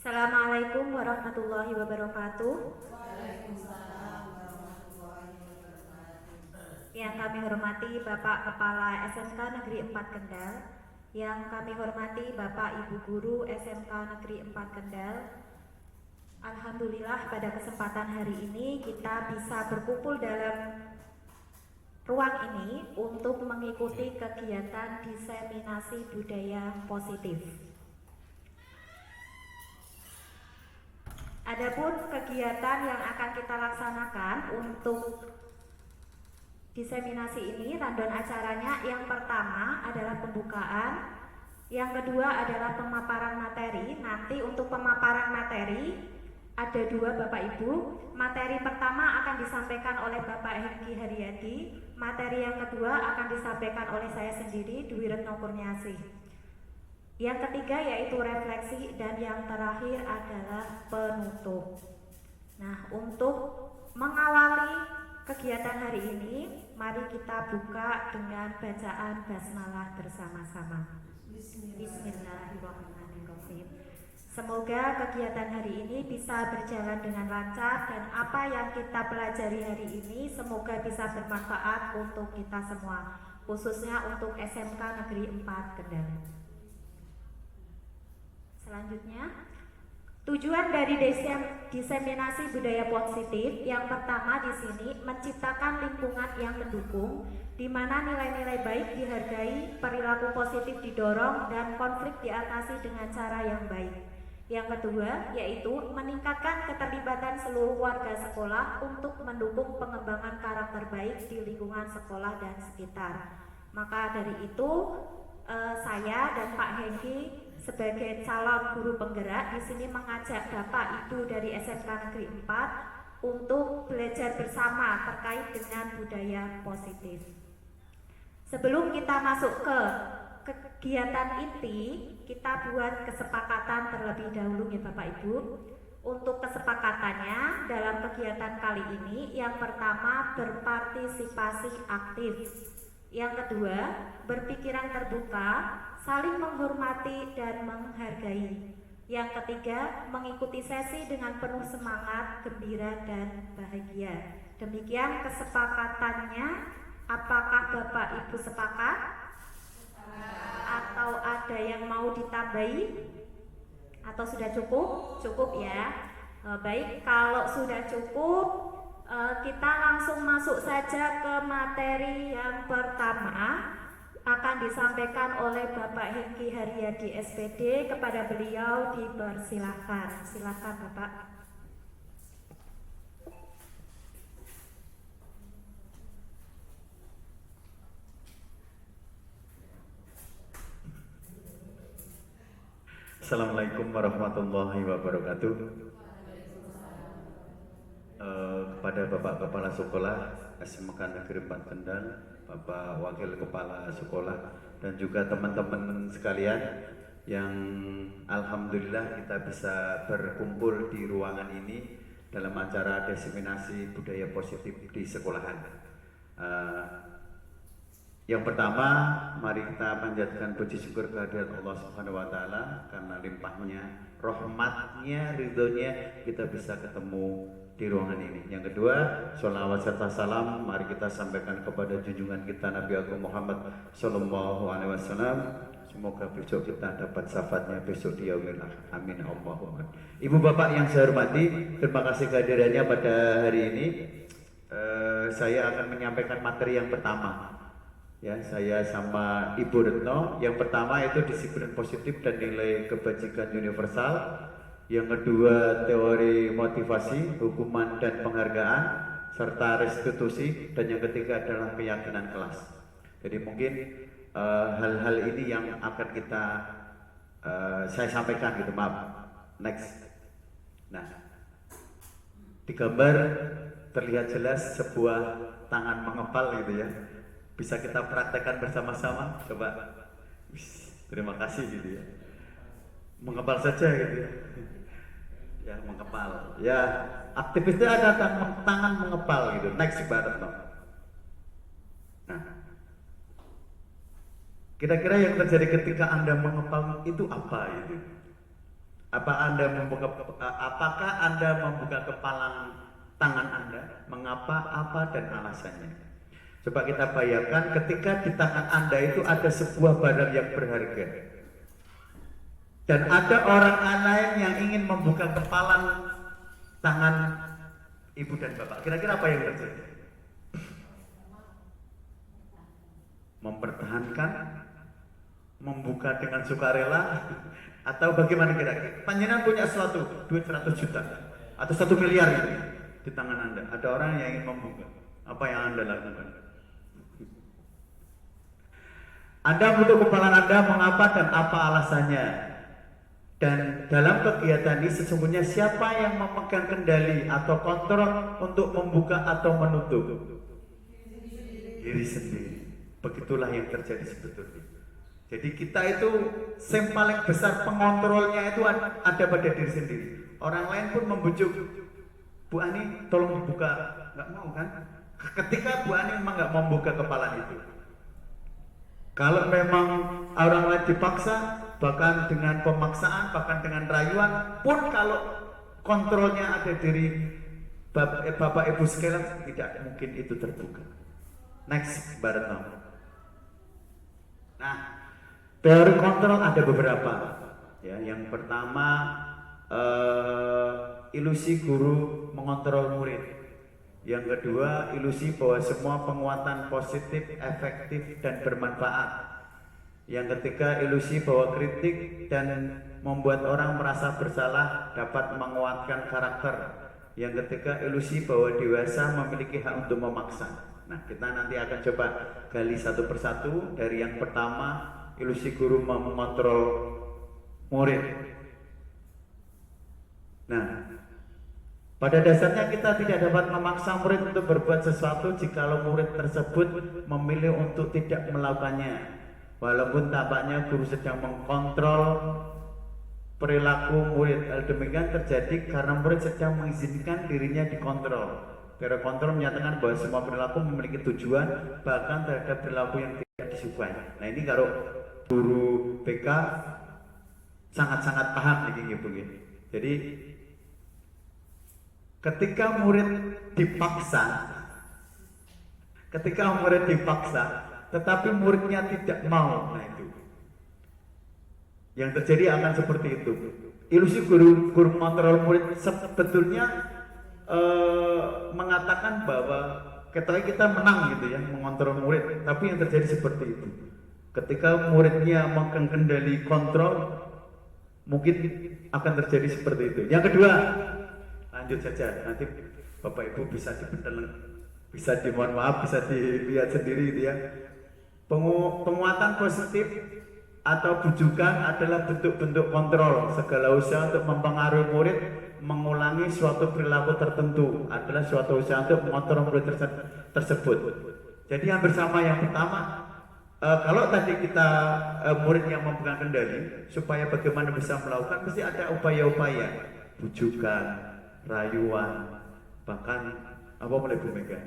Assalamualaikum warahmatullahi wabarakatuh. Waalaikumsalam warahmatullahi wabarakatuh. Yang kami hormati Bapak Kepala SMK Negeri 4 Kendal, yang kami hormati Bapak Ibu Guru SMK Negeri 4 Kendal. Alhamdulillah pada kesempatan hari ini kita bisa berkumpul dalam ruang ini untuk mengikuti kegiatan diseminasi budaya positif. Adapun kegiatan yang akan kita laksanakan untuk diseminasi ini, rundown acaranya yang pertama adalah pembukaan, yang kedua adalah pemaparan materi. Nanti untuk pemaparan materi ada dua Bapak Ibu. Materi pertama akan disampaikan oleh Bapak Hengki Haryadi, materi yang kedua akan disampaikan oleh saya sendiri, Dwi Retno Kurniasih. Yang ketiga yaitu refleksi, dan yang terakhir adalah penutup. Nah, untuk mengawali kegiatan hari ini, mari kita buka dengan bacaan basmalah bersama-sama. Bismillahirrahmanirrahim. Semoga kegiatan hari ini bisa berjalan dengan lancar, dan apa yang kita pelajari hari ini semoga bisa bermanfaat untuk kita semua, khususnya untuk SMK Negeri 4 Kendal. Selanjutnya, tujuan dari diseminasi budaya positif yang pertama di sini menciptakan lingkungan yang mendukung, di mana nilai-nilai baik dihargai, perilaku positif didorong, dan konflik diatasi dengan cara yang baik. Yang kedua yaitu meningkatkan keterlibatan seluruh warga sekolah untuk mendukung pengembangan karakter baik di lingkungan sekolah dan sekitar. Maka dari itu saya dan Pak Hengki sebagai calon guru penggerak di sini mengajak Bapak Ibu dari SMK Negeri 4 untuk belajar bersama terkait dengan budaya positif. Sebelum kita masuk ke kegiatan inti, kita buat kesepakatan terlebih dahulu ya Bapak Ibu. Untuk kesepakatannya dalam kegiatan kali ini, yang pertama berpartisipasi aktif. Yang kedua, berpikiran terbuka, saling menghormati dan menghargai. Yang ketiga, mengikuti sesi dengan penuh semangat, gembira, dan bahagia. Demikian kesepakatannya. Apakah Bapak Ibu sepakat? Atau ada yang mau ditambahi? Atau sudah cukup? Cukup ya. Baik, kalau sudah cukup, kita langsung masuk saja ke materi yang pertama. Akan disampaikan oleh Bapak Hengki Haryadi SPD. Kepada beliau dipersilahkan. Silakan Bapak. Assalamualaikum warahmatullahi wabarakatuh. Kepada Bapak Kepala Sekolah SMK Negeri 4 Kendal, Bapak Wakil Kepala Sekolah, dan juga teman-teman sekalian yang alhamdulillah kita bisa berkumpul di ruangan ini dalam acara diseminasi budaya positif di sekolahan. Yang pertama, mari kita panjatkan puji syukur kehadirat Allah Subhanahu wa taala karena limpahnya, rahmatnya, ridhonya kita bisa ketemu di ruangan ini. Yang kedua, sholawat serta salam mari kita sampaikan kepada junjungan kita Nabi Agung Muhammad Sallallahu Alaihi Wasallam. Semoga besok kita dapat syafaatnya besok di yaumil akhir. Amin Allahumma. Ibu bapak yang saya hormati, terima kasih kehadirannya pada hari ini. Saya akan menyampaikan materi yang pertama. Ya, saya sama Ibu Retno. Yang pertama itu disiplin positif dan nilai kebajikan universal. Yang kedua teori motivasi, hukuman dan penghargaan, serta restitusi. Dan yang ketiga adalah keyakinan kelas. Jadi mungkin hal-hal ini yang akan kita saya sampaikan gitu, maaf. Next. Nah, di gambar terlihat jelas sebuah tangan mengepal gitu ya. Bisa kita praktekkan bersama-sama, coba. Terima kasih gitu ya. Mengepal saja gitu ya. Ya, mengepal. Ya, aktivisnya ada tangan mengepal gitu. Next Barat no. Nah, kira-kira yang terjadi ketika Anda mengepal itu apa itu? Apakah Anda membuka kepalang tangan Anda? Mengapa, apa, dan alasannya? Coba kita bayangkan ketika di tangan Anda itu ada sebuah barang yang berharga. Dan ada orang lain yang ingin membuka kepalang tangan ibu dan bapak. Kira-kira apa yang terjadi? Mempertahankan, membuka dengan sukarela, atau bagaimana kira-kira? Panjenengan punya sesuatu, duit 100 juta atau 1 miliar itu di tangan Anda. Ada orang yang ingin membuka. Apa yang Anda lakukan? Anda butuh kepalang Anda, mengapa dan apa alasannya? Dan dalam kegiatan ini sesungguhnya siapa yang memegang kendali atau kontrol untuk membuka atau menutup? Diri sendiri. Begitulah yang terjadi sebetulnya. Jadi kita itu yang paling besar pengontrolnya itu ada pada diri sendiri. Orang lain pun membujuk, Bu Ani tolong dibuka, nggak mau kan? Ketika Bu Ani memang nggak mau membuka kepala itu. Kalau memang orang lain dipaksa, bahkan dengan pemaksaan, bahkan dengan rayuan, pun kalau kontrolnya ada diri Bapak Ibu sekalian, tidak mungkin itu terbuka. Next, Baratno. Nah, teori kontrol ada beberapa. Ya, yang pertama ilusi guru mengontrol murid. Yang kedua, ilusi bahwa semua penguatan positif, efektif, dan bermanfaat. Yang ketiga, ilusi bahwa kritik dan membuat orang merasa bersalah dapat menguatkan karakter. Yang ketiga, ilusi bahwa dewasa memiliki hak untuk memaksa. Nah, kita nanti akan coba gali satu persatu. Dari yang pertama, ilusi guru mengontrol murid. Nah, pada dasarnya kita tidak dapat memaksa murid untuk berbuat sesuatu jikalau murid tersebut memilih untuk tidak melakukannya. Walaupun tampaknya guru sedang mengkontrol perilaku murid. Hal demikian terjadi karena murid sedang mengizinkan dirinya dikontrol. Teori kontrol menyatakan bahwa semua perilaku memiliki tujuan, bahkan terhadap perilaku yang tidak disukai. Nah, ini kalau guru BK sangat-sangat paham ini begini. Jadi ketika murid dipaksa, tetapi muridnya tidak mau, nah itu yang terjadi akan seperti itu. Ilusi guru mengontrol murid sebetulnya mengatakan bahwa kita menang gitu ya, mengontrol murid, tapi yang terjadi seperti itu. Ketika muridnya mengendali kontrol, mungkin akan terjadi seperti itu. Yang kedua, lanjut saja, nanti Bapak Ibu bisa dimohon maaf, bisa dilihat sendiri gitu ya. Penguatan positif atau bujukan adalah bentuk-bentuk kontrol. Segala usaha untuk mempengaruhi murid mengulangi suatu perilaku tertentu adalah suatu usaha untuk mengontrol murid tersebut. Jadi hampir sama yang pertama. Kalau tadi kita murid yang memegang kendali, supaya bagaimana bisa melakukan, mesti ada upaya-upaya, bujukan, rayuan, bahkan apa boleh Bu Mega?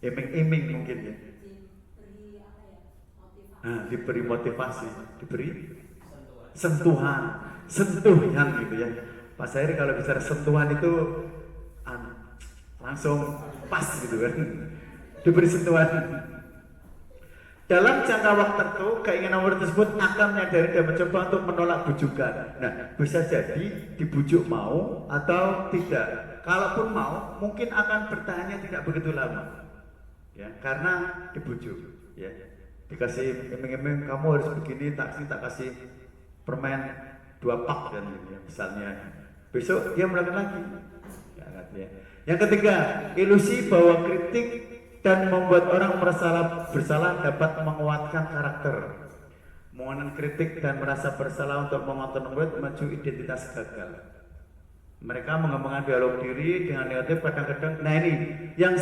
Iming-iming mungkin ya. Diberi motivasi, diberi sentuhan gitu ya. Pak Sairi kalau bicara sentuhan itu langsung pas gitu kan. Diberi sentuhan. Dalam jangka waktu tertentu, keinginan murid tersebut akan menyadari dan mencoba untuk menolak bujukan. Nah, bisa jadi dibujuk mau atau tidak. Kalaupun mau, mungkin akan bertahannya tidak begitu lama. Ya, karena dibujuk, ya. Dikasih iming-iming, kamu harus begini, tak kasih permen 2 pak dan ya, misalnya. Besok dia melakukan lagi. Ya. Yang ketiga, ilusi bahwa kritik dan membuat orang bersalah dapat menguatkan karakter. Mengenai kritik dan merasa bersalah untuk mengontrol murid memicu identitas gagal. Mereka mengembangkan dialog diri dengan negatif kadang-kadang. Nah ini yang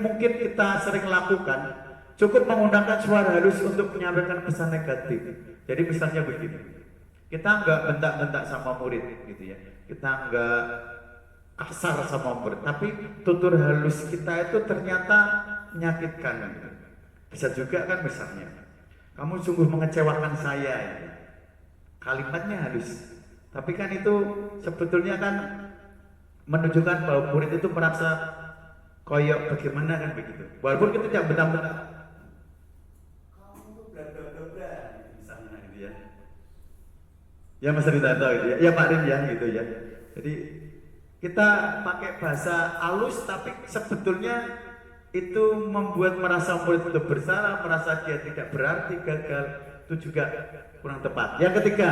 mungkin kita sering lakukan, cukup menggunakan suara halus untuk menyampaikan pesan negatif. Jadi misalnya begini, kita enggak bentak-bentak sama murid gitu ya, kita enggak kasar sama murid, tapi tutur halus kita itu ternyata menyakitkan. Bisa juga kan misalnya, kamu sungguh mengecewakan saya, ya. Kalimatnya halus, Tapi kan itu sebetulnya kan menunjukkan bahwa murid itu merasa koyok bagaimana kan begitu. Walaupun kita tidak benar-benar kamu tuh bla bla bla bla misalnya gitu ya. Ya Mas Rita tahu gitu ya. Ya Pak Rin ya gitu ya. Jadi kita pakai bahasa halus tapi sebetulnya itu membuat merasa murid itu bersalah, merasa dia tidak berarti, gagal, itu juga kurang tepat. Yang ketiga,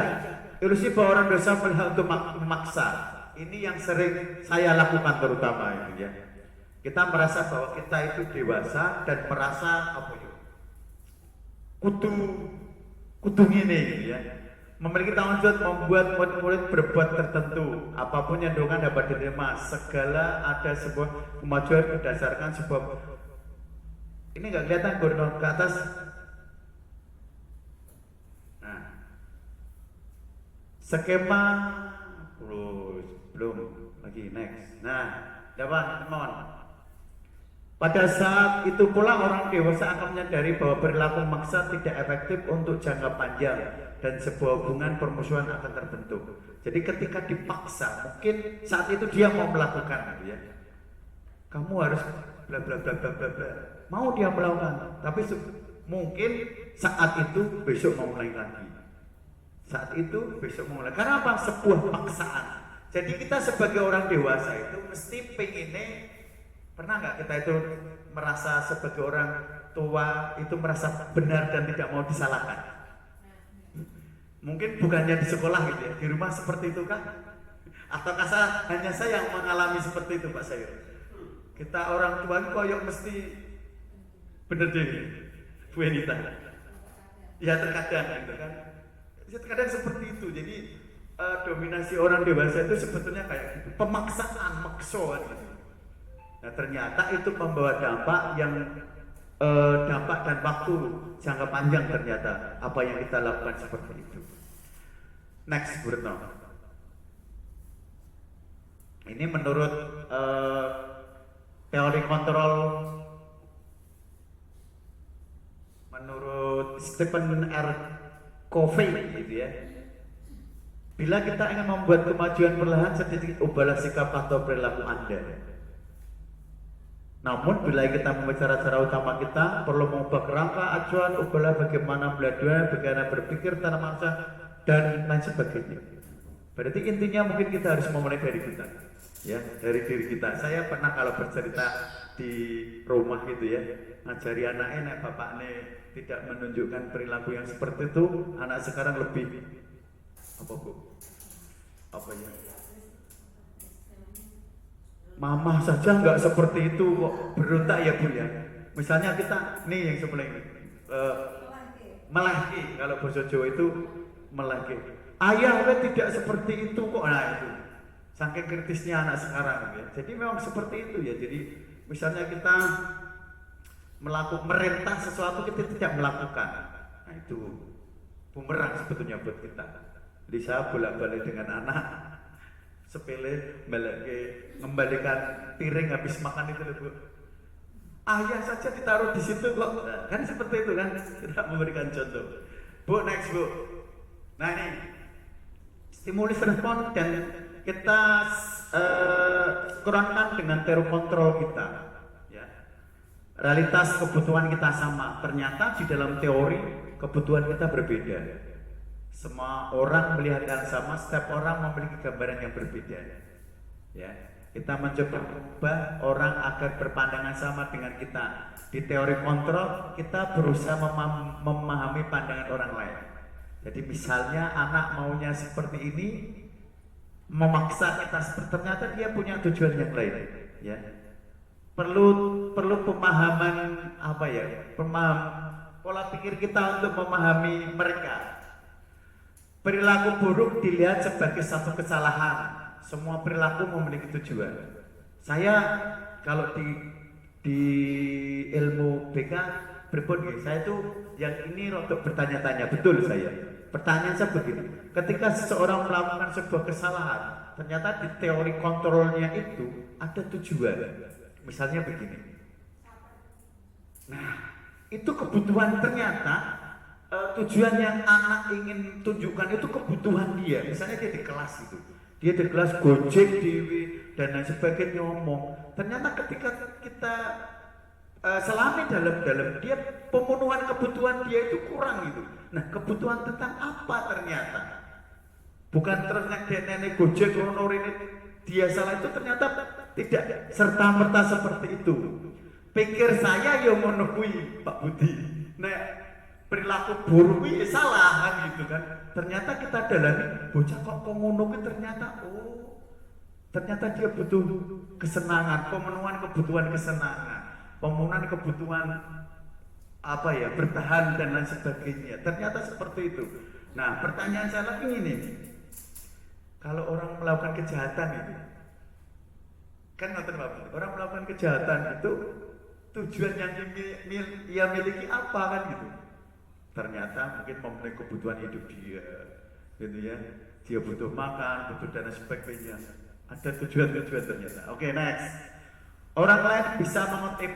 ilusi bahwa orang dosa melihat untuk memaksa. Ini yang sering saya lakukan terutama itu ya. Kita merasa bahwa kita itu dewasa dan merasa apa ya? Kudu ini gitu ya. Memiliki tanggung jawab membuat murid-murid berbuat tertentu. Apapun yang dilakukan dapat diterima. Segala ada sebuah kemajuan berdasarkan sebuah. Ini nggak kelihatan gordon ke atas. Nah, skema belum lagi next. Nah, dapat teman. Pada saat itu pula orang dewasa akan menyadari bahwa perilaku maksa tidak efektif untuk jangka panjang dan sebuah hubungan permusuhan akan terbentuk. Jadi ketika dipaksa, mungkin saat itu dia mau melakukan, gitu ya. Kamu harus bla bla bla bla bla bla. Mau dia melakukan, tapi mungkin saat itu besok mau mulai lagi. Saat itu besok mau mulai. Karena apa? Sebuah paksaan. Jadi kita sebagai orang dewasa itu mesti pengennya. Pernah nggak kita itu merasa sebagai orang tua itu merasa benar dan tidak mau disalahkan? Mungkin bukannya di sekolah gitu ya, di rumah seperti itu kan? Atau hanya saya yang mengalami seperti itu Pak Sayur? Kita orang tua koyok mesti bener deh, Bu Enita. Ya terkadang gitu kan? Ya, terkadang seperti itu. Jadi dominasi orang dewasa itu sebetulnya kayak gitu, pemaksaan, makso gitu. Nah ternyata itu membawa dampak yang dampak dan waktu jangka panjang ternyata apa yang kita lakukan seperti itu. Next, Bu Retno. Ini menurut teori kontrol, menurut Stephen R. Covey gitu ya. Bila kita ingin membuat kemajuan perlahan, sedikit ubahlah sikap atau perilaku Anda. Namun bila kita membicara cara utama kita perlu mengubah kerangka acuan, ubahlah bagaimana belajar, bagaimana berpikir tanpa maksa dan lain sebagainya. Berarti intinya mungkin kita harus memulai dari kita, ya, dari diri kita. Saya pernah kalau bercerita di rumah gitu ya, ngajari anaknya, nek bapaknya tidak menunjukkan perilaku yang seperti itu, anak sekarang lebih apa Bu? Apa ya? Mama saja nggak seperti itu kok, berontak ya Bu ya. Misalnya kita nih yang sebelah ini melaki, kalau bahasa Jawa itu melaki. Ayah tidak seperti itu kok, nah itu. Saking kritisnya anak sekarang ya. Jadi memang seperti itu ya. Jadi misalnya kita merintah sesuatu kita tidak melakukan, nah itu bumerang sebetulnya buat kita. Jadi saya bolak-balik dengan anak sepele ngembalikan piring habis makan itu loh Bu. Ayah saja ditaruh di situ kok, kan seperti itu kan, tidak memberikan contoh. Bu, next Bu. Nah ini stimulus respon dan kita kurangkan dengan teori kontrol kita. Ya. Realitas kebutuhan kita sama, ternyata di dalam teori kebutuhan kita berbeda. Semua orang melihat yang sama, setiap orang memiliki gambaran yang berbeda. Ya, kita mencoba mengubah orang agar berpandangan sama dengan kita. Di teori kontrol, kita berusaha memahami pandangan orang lain. Jadi misalnya anak maunya seperti ini, memaksa kita seperti, ternyata dia punya tujuan yang lain. Ya, perlu pemahaman apa ya? Pola pikir kita untuk memahami mereka. Perilaku buruk dilihat sebagai satu kesalahan. Semua perilaku memiliki tujuan. Saya kalau di ilmu BK berbun, saya itu yang ini untuk bertanya-tanya, betul saya. Pertanyaan saya begini, ketika seseorang melakukan sebuah kesalahan, ternyata di teori kontrolnya itu ada tujuan. Misalnya begini. Nah, itu kebutuhan ternyata tujuan yang anak ingin tunjukkan itu kebutuhan dia. Misalnya dia di kelas itu, dia di kelas gojek dewi dan lain sebagainya ngomong. Ternyata ketika kita selami dalam dia pemenuhan kebutuhan dia itu kurang gitu. Nah, kebutuhan tentang apa ternyata? Bukan ternyata dia nenek gojek honor ini dia salah, itu ternyata tidak serta merta seperti itu. Pikir saya yang menungui Pak Budi. Nah, perilaku buruk ini salah kan gitu kan. Ternyata kita dalami bocah kok ngono ternyata ternyata dia butuh kesenangan, pemenuhan kebutuhan kesenangan, pemenuhan kebutuhan apa ya, bertahan dan lain sebagainya. Ternyata seperti itu. Nah, pertanyaan saya lagi ini, kalau orang melakukan kejahatan itu, kan ngoten Pak, orang melakukan kejahatan itu tujuan yang dia miliki apa kan gitu. Ternyata mungkin memenuhi kebutuhan hidup dia, gitu ya. Dia butuh makan, butuh dan sebagainya. Ada tujuan-tujuan ternyata. Oke, next. Orang lain bisa mengontrol,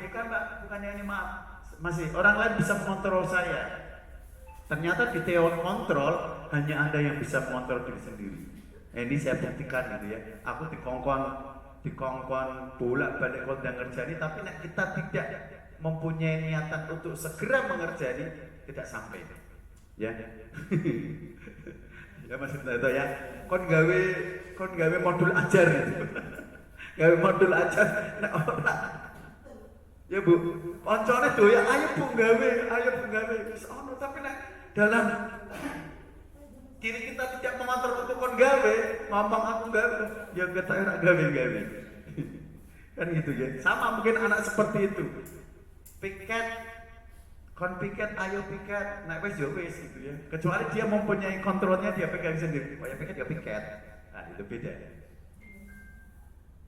bukannya ini maaf, masih orang lain bisa mengontrol saya. Ternyata di teori kontrol hanya ada yang bisa mengontrol diri sendiri. Ini saya buktikan gitu ya. Aku dikongkon bolak-balik kondang ngerjani, tapi kita tidak mempunyai niatan untuk segera mengerjani, tidak sampai ya. Ya maksudnya itu ya, kon gawe modul ajar gitu. Gawe modul ajar nek ora ya Bu, koncone doyak ayo Bu gawe wis ono, tapi nek dalam diri kita tidak mengontrol untuk kon gawe, ngomong aku gawe, ya kita ora gawe. Kan gitu ya. Sama mungkin anak seperti itu. Piket, kon piket, ayo piket, nek wis ya wis gitu ya. Kecuali dia mempunyai kontrolnya, dia pegang sendiri. Oh ya piket ya piket. Nah, itu beda.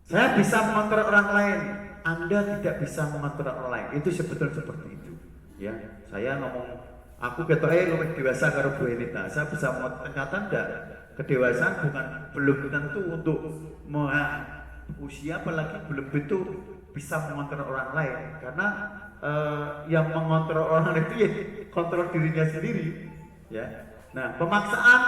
Saya bisa mengontrol orang lain, Anda tidak bisa mengontrol orang lain. Itu sebetulnya seperti itu. Ya, saya ngomong aku ketoke luwih dewasa karo Bu Elita. Saya bisa mengatakan enggak. Kedewasaan belum tentu untuk usia, apalagi belum tentu bisa mengontrol orang lain, karena yang mengontrol orang lain itu ya kontrol dirinya sendiri ya. Nah, pemaksaan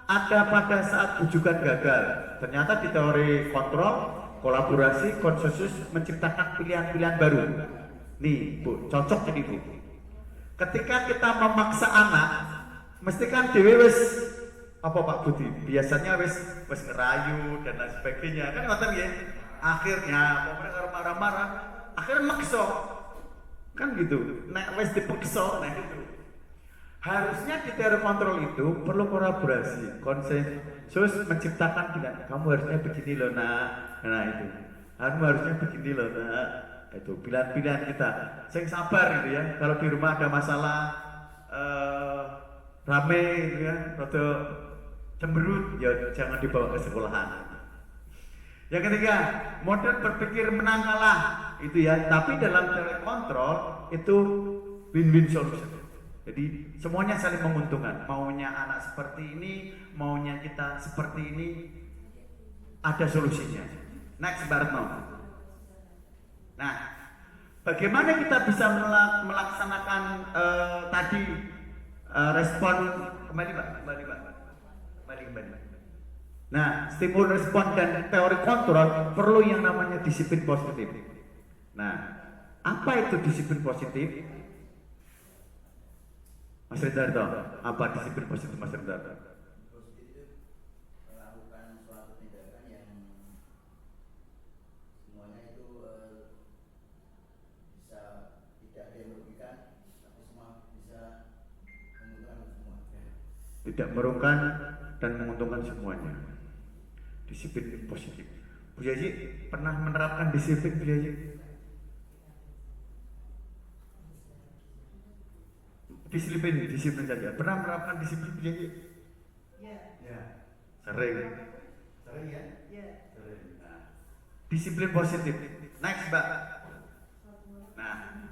ada pada saat bujukan gagal. Ternyata di teori kontrol, kolaborasi, konsensus menciptakan pilihan-pilihan baru. Nih Bu, cocok ini Bu. Ketika kita memaksa anak, mesti kan dewe wis apa Pak Budi? Biasanya wis ngerayu dan lain sebagainya. Kan ngoten nggih. Akhirnya pokoknya karo marah-marah, akhirnya maksa. Kan gitu. Nek wis dipaksa, nah gitu. Harusnya di teori kontrol itu perlu kolaborasi, konsensus menciptakan pilihan. Kamu harusnya begini loh nak. Nah itu. Kamu harusnya begini loh nak. Itu pilihan-pilihan kita. Sing sabar gitu ya. Kalau di rumah ada masalah rame gitu ya, rada cemberut, ya jangan dibawa ke sekolahan. Yang ketiga, model berpikir menang kalah itu ya, tapi dalam teori kontrol itu win-win solution. Jadi semuanya saling menguntungkan. Maunya anak seperti ini, maunya kita seperti ini, ada solusinya. Next, Barno. Nah, bagaimana kita bisa melaksanakan tadi respon kembali. Nah, stimul respon dan teori kontrol perlu yang namanya disiplin positif. Nah, apa itu disiplin positif? Mas Rindarto, apa disiplin positif Mas Rindarto? Positif melakukan suatu tindakan yang semuanya itu bisa tidak ada yang merugikan, tapi semua bisa menguntungkan semua. Tidak merugikan dan menguntungkan semuanya. Disiplin positif. Bu Yayi pernah menerapkan disiplin Bu Yayi? Disiplin saja. Pernah menerapkan disiplin Bu Yayi? Ya. Sering ya? Sering. Nah, disiplin positif. Next, Mbak. Nah,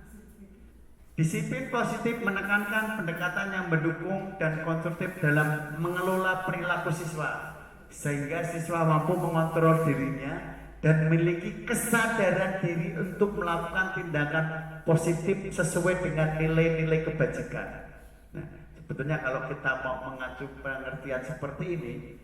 disiplin positif menekankan pendekatan yang mendukung dan konstruktif dalam mengelola perilaku siswa, sehingga siswa mampu mengontrol dirinya dan memiliki kesadaran diri untuk melakukan tindakan positif sesuai dengan nilai-nilai kebajikan. Nah, Sebetulnya kalau kita mau mengacu pengertian seperti ini,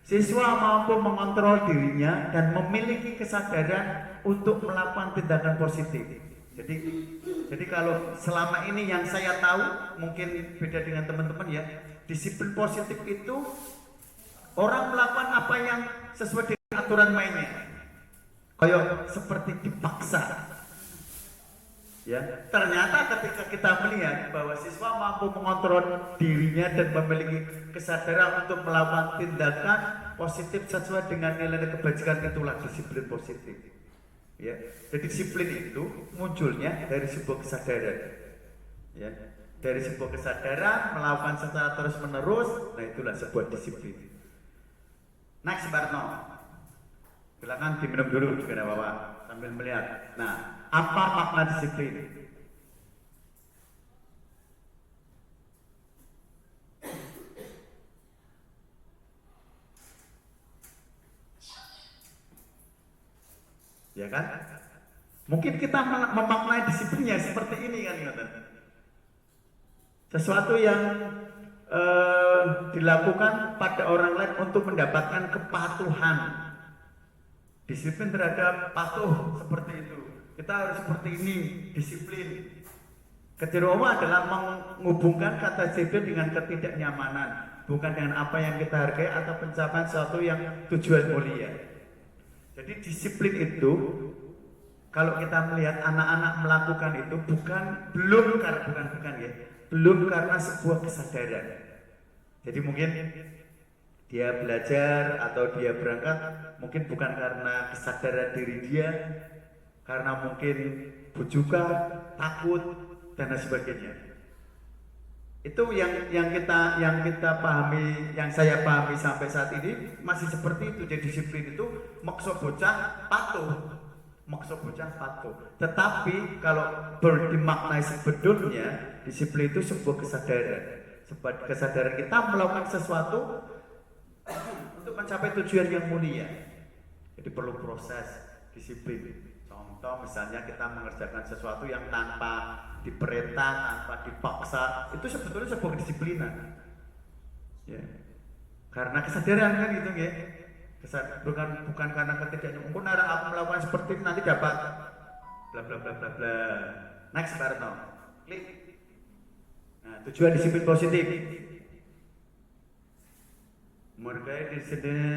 siswa mampu mengontrol dirinya dan memiliki kesadaran untuk melakukan tindakan positif. Jadi kalau selama ini yang saya tahu, mungkin beda dengan teman-teman ya, disiplin positif itu orang melakukan apa yang sesuai dengan aturan mainnya, kayak seperti dipaksa. Ya, ternyata ketika kita melihat bahwa siswa mampu mengontrol dirinya dan memiliki kesadaran untuk melakukan tindakan positif sesuai dengan nilai kebajikan, itulah disiplin positif. Ya, jadi disiplin itu munculnya dari sebuah kesadaran. Ya, dari sebuah kesadaran melakukan secara terus menerus, nah itulah sebuah disiplin. Next, Barno, silakan diminum dulu juga Bapak sambil melihat. Nah, apa makna disiplin? Ya kan? Mungkin kita memaknai disiplinnya seperti ini kan, sesuatu yang dilakukan pada orang lain untuk mendapatkan kepatuhan. Disiplin terhadap patuh seperti itu. Kita harus seperti ini, disiplin. Ketiroma adalah menghubungkan kata disiplin dengan ketidaknyamanan, bukan dengan apa yang kita hargai atau pencapaian sesuatu yang tujuan mulia. Jadi disiplin itu, kalau kita melihat anak-anak melakukan itu belum karena sebuah kesadaran. Jadi mungkin dia belajar atau dia berangkat mungkin bukan karena kesadaran diri dia, karena mungkin bujukan, takut dan sebagainya. Itu yang kita pahami, yang saya pahami sampai saat ini masih seperti itu. Jadi disiplin itu maksa bocah patuh. Tetapi kalau dimaknai sebetulnya disiplin itu sebuah kesadaran kita melakukan sesuatu untuk mencapai tujuan yang mulia. Jadi perlu proses disiplin. Contoh misalnya kita mengerjakan sesuatu yang tanpa diperintah, tanpa dipaksa, itu sebetulnya sebuah kedisiplinan. Ya. Karena kesadaran kan gitu ya. Bukan karena ketidaknyamanan. Mungkin aku melakukan seperti ini nanti dapat bla bla bla bla bla. Next, Barno. Klik. Nah, tujuan disiplin positif. Menghargai diri sendiri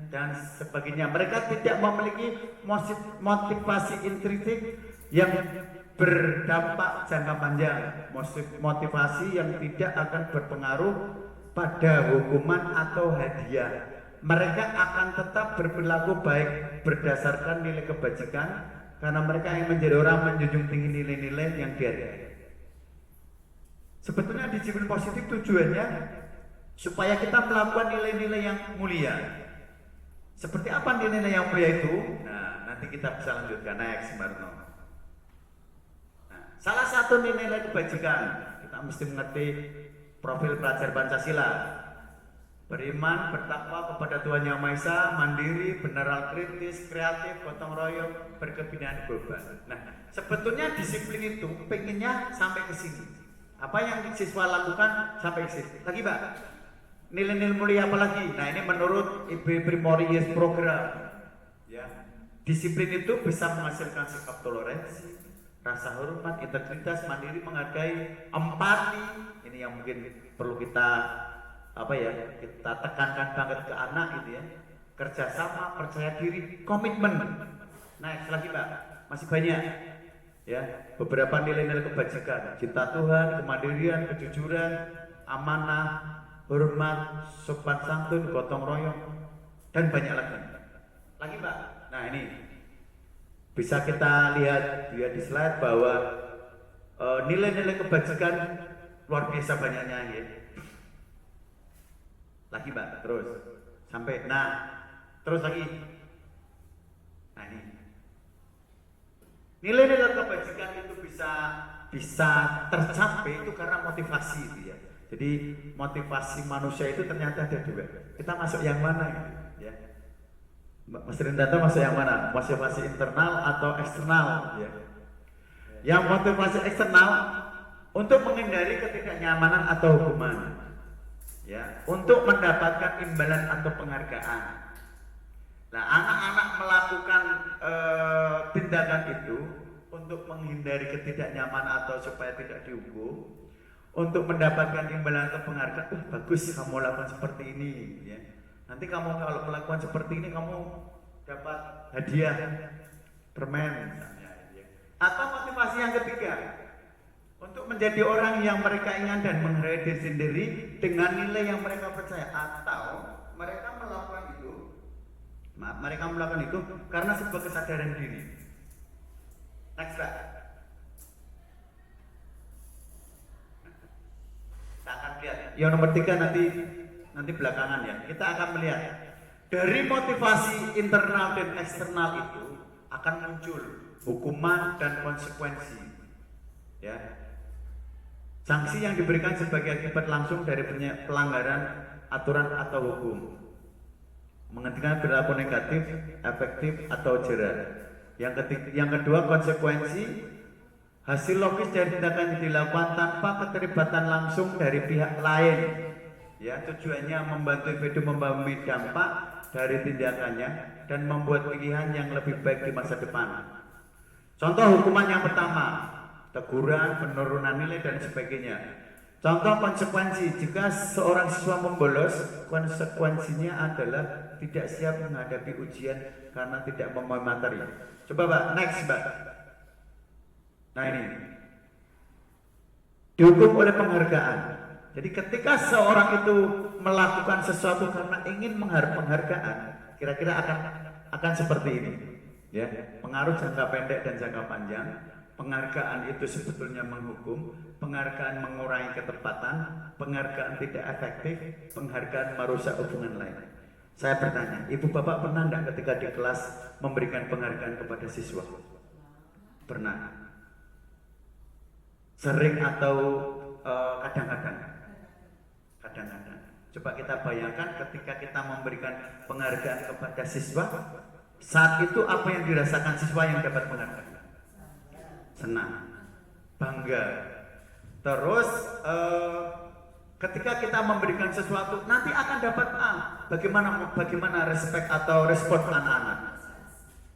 dan sebagainya. Mereka tidak memiliki motivasi intrinsik yang berdampak jangka panjang, motivasi yang tidak akan berpengaruh pada hukuman atau hadiah. Mereka akan tetap berperilaku baik berdasarkan nilai kebajikan karena mereka yang menjadi orang menjunjung tinggi nilai-nilai yang dihargai. Sebetulnya disiplin positif tujuannya supaya kita melakukan nilai-nilai yang mulia. Seperti apa nilai-nilai yang mulia itu? Nah, nanti kita bisa lanjutkan next, Barno. Nah, salah satu nilai kebajikan, kita mesti mengerti profil pelajar Pancasila. Beriman, bertakwa kepada Tuhan Yang Maha Esa, mandiri, benar, kritis, kreatif, gotong royong, berkebinaan global. Nah, sebetulnya disiplin itu pengennya sampai ke sini. Apa yang siswa lakukan sampai ke sini. Lagi, Pak. Nilai-nilai mulia apa lagi? Nah, ini menurut IB Primorius Program. Ya. Disiplin itu bisa menghasilkan sikap toleransi, rasa hormat, integritas, mandiri, menghargai, empati. Ini yang mungkin perlu kita kita tekankan banget ke anak gitu ya. Kerjasama, percaya diri, komitmen. Nah, lagi Pak, masih banyak ya beberapa nilai-nilai kebajikan: cinta Tuhan, kemandirian, kejujuran, amanah, hormat, sopan santun, gotong royong, dan banyak lagi. Lagi Pak, nah ini bisa kita lihat ya di slide bahwa nilai-nilai kebajikan luar biasa banyaknya ya. Lagi Pak, terus sampai, terus lagi. Nah ini nilai-nilai kebajikan itu bisa tercapai itu karena motivasi itu ya. Jadi motivasi manusia itu ternyata ada dua. Kita masuk yang mana gitu, ya? Mas Rindata masuk yang mana? Motivasi internal atau eksternal? Ya. Yang motivasi eksternal untuk menghindari ketidaknyamanan atau hukuman, ya, untuk mendapatkan imbalan atau penghargaan. Nah, anak-anak melakukan tindakan itu untuk menghindari ketidaknyamanan atau supaya tidak dihukum, untuk mendapatkan imbalan atau penghargaan. Bagus kamu lakukan seperti ini, ya. Nanti kamu kalau melakukan seperti ini kamu dapat hadiah permen misalnya, ya. Atau motivasi yang ketiga, untuk menjadi orang yang mereka ingat dan menghargai diri sendiri dengan nilai yang mereka percaya, atau mereka melakukan itu karena sebuah kesadaran diri. Next, Pak. Kita akan lihat. Yang nomor 3 nanti belakangan ya. Kita akan melihat dari motivasi internal dan eksternal itu akan muncul hukuman dan konsekuensi. Ya. Sanksi yang diberikan sebagai akibat langsung dari pelanggaran aturan atau hukum. Menghentikan perilaku negatif, efektif atau jera. Yang kedua, konsekuensi hasil logis dari tindakan yang dilakukan tanpa keterlibatan langsung dari pihak lain. Ya, tujuannya membantu individu memahami dampak dari tindakannya dan membuat pilihan yang lebih baik di masa depan. Contoh hukuman yang pertama, teguran, penurunan nilai dan sebagainya. Contoh konsekuensi, jika seorang siswa membolos, konsekuensinya adalah tidak siap menghadapi ujian karena tidak memahami materi. Coba Pak, next Pak. Nah ini, dihukum oleh penghargaan. Jadi ketika seorang itu melakukan sesuatu karena ingin penghargaan, kira-kira akan seperti ini. Ya, pengaruh jangka pendek dan jangka panjang. Penghargaan itu sebetulnya menghukum, penghargaan mengurangi ketepatan, penghargaan tidak efektif, penghargaan merusak hubungan lain. Saya bertanya, ibu bapak pernah enggak ketika di kelas memberikan penghargaan kepada siswa? Pernah? Sering atau kadang-kadang? Kadang-kadang. Coba kita bayangkan ketika kita memberikan penghargaan kepada siswa, saat itu apa yang dirasakan siswa yang dapat penghargaan? Senang, bangga. Terus ketika kita memberikan sesuatu nanti akan dapat bagaimana respect atau respon anak-anak?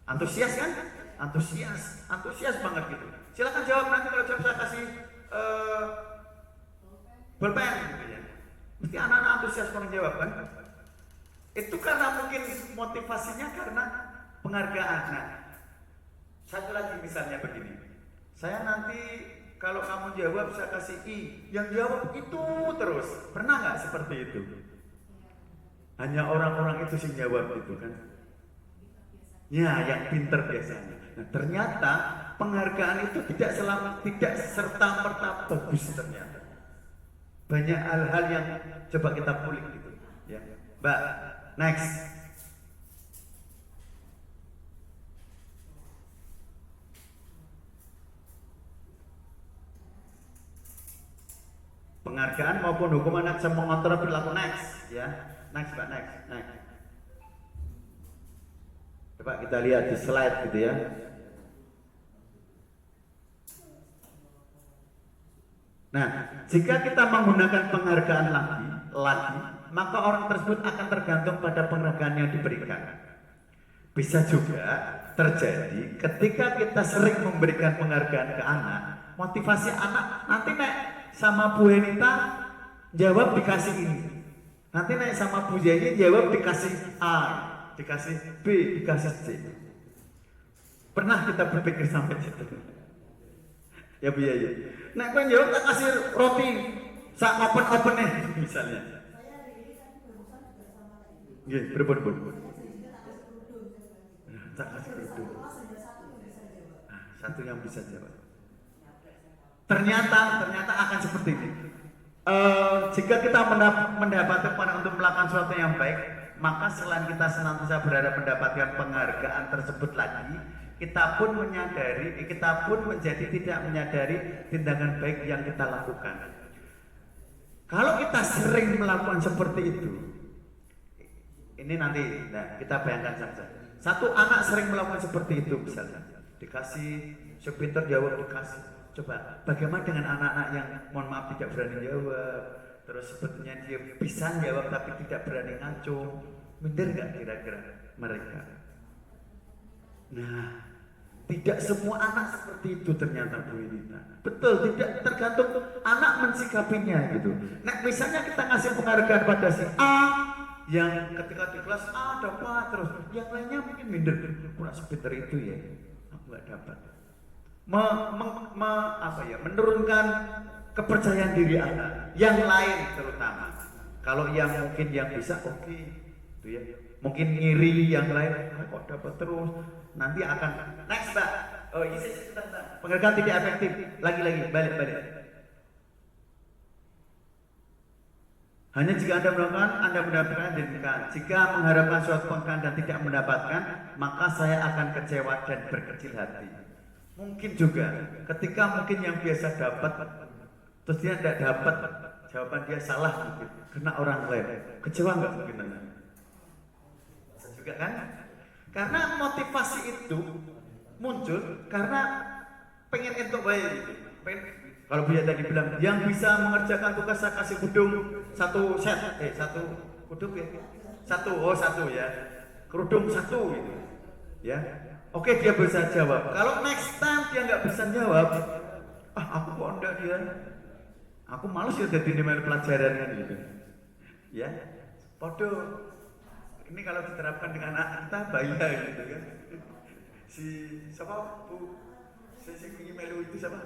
Antusias kan? Antusias banget gitu. Silakan jawab, nanti kalau jawab saya kasih pulpen gitu ya. Mesti anak-anak antusias menjawab kan? Itu karena mungkin motivasinya karena penghargaan. Nah, satu lagi misalnya begini. Saya nanti kalau kamu jawab saya kasih I, yang jawab itu terus. Pernah nggak seperti itu? Hanya orang-orang itu sih jawab itu kan? Ya, yang pinter biasanya. Nah, ternyata penghargaan itu tidak serta-merta bagus ternyata. Banyak hal-hal yang coba kita kulik gitu. Ya, Mbak, next. Penghargaan maupun hukuman akan mengontrol perilaku. Next, ya, next Pak, next. Coba kita lihat di slide gitu ya. Nah, jika kita menggunakan penghargaan lagi, maka orang tersebut akan tergantung pada penghargaan yang diberikan. Bisa juga terjadi ketika kita sering memberikan penghargaan ke anak, motivasi anak nanti sama Bu Henita jawab dikasih ini, nanti sama Bu Yaya jawab dikasih A, dikasih B, dikasih C. Pernah kita berpikir sampai situ? Ya Bu Yaya. Nah, kan jawab tak kasih roti, sak open nih misalnya. Nggih, berbun. Tak kasih kerudung. Satu yang bisa jawab. Ternyata akan seperti ini. Jika kita mendapatkan orang untuk melakukan sesuatu yang baik, maka selain kita senantiasa berharap mendapatkan penghargaan tersebut lagi, kita pun menjadi tidak menyadari tindakan baik yang kita lakukan. Kalau kita sering melakukan seperti itu, ini nanti kita bayangkan saja. Satu anak sering melakukan seperti itu misalnya, dikasih sepinter jawab dikasih. Coba, bagaimana dengan anak-anak yang mohon maaf tidak berani jawab, terus sebetulnya dia bisa jawab tapi tidak berani ngacung, minder nggak kira-kira mereka? Nah, tidak semua anak seperti itu ternyata Bu Yunita. Betul, tidak tergantung anak mensikapinya gitu. Nah, misalnya kita ngasih penghargaan pada si A yang ketika di kelas A dapat terus, yang lainnya mungkin minder, kurang sepinter itu ya, aku nggak dapat. Menurunkan kepercayaan diri anak, yang lain terutama. Kalau yang mungkin yang bisa oke, itu ya. Mungkin ngiri yang lain, kok dapat terus, nanti akan next Mbak. Oh ini sebentar. Penghargaan tidak efektif, lagi balik. Hanya jika Anda melakukan, Anda mendapatkan demikian. Jika mengharapkan suatu penghargaan dan tidak mendapatkan, maka saya akan kecewa dan berkecil hati. Mungkin juga ketika mungkin yang biasa dapat terus dia tidak dapat, jawaban dia salah mungkin kena orang lain, kecewa nggak mungkin Anda? Bisa juga kan? Karena motivasi itu muncul karena pengen entuk baik gitu. Kalau dia tadi bilang yang bisa mengerjakan tugas saya kasih kudung satu kudung ya satu ya kerudung satu gitu ya. Oke, dia bisa jawab. Kalau next time dia nggak bisa jawab, aku kok enggak dia. Aku malas ya jadi nilai pelajaran kan gitu. Ya, podo. Ini kalau diterapkan dengan anak kita bahaya gitu kan. Si siapa Bu? Si Melu itu siapa?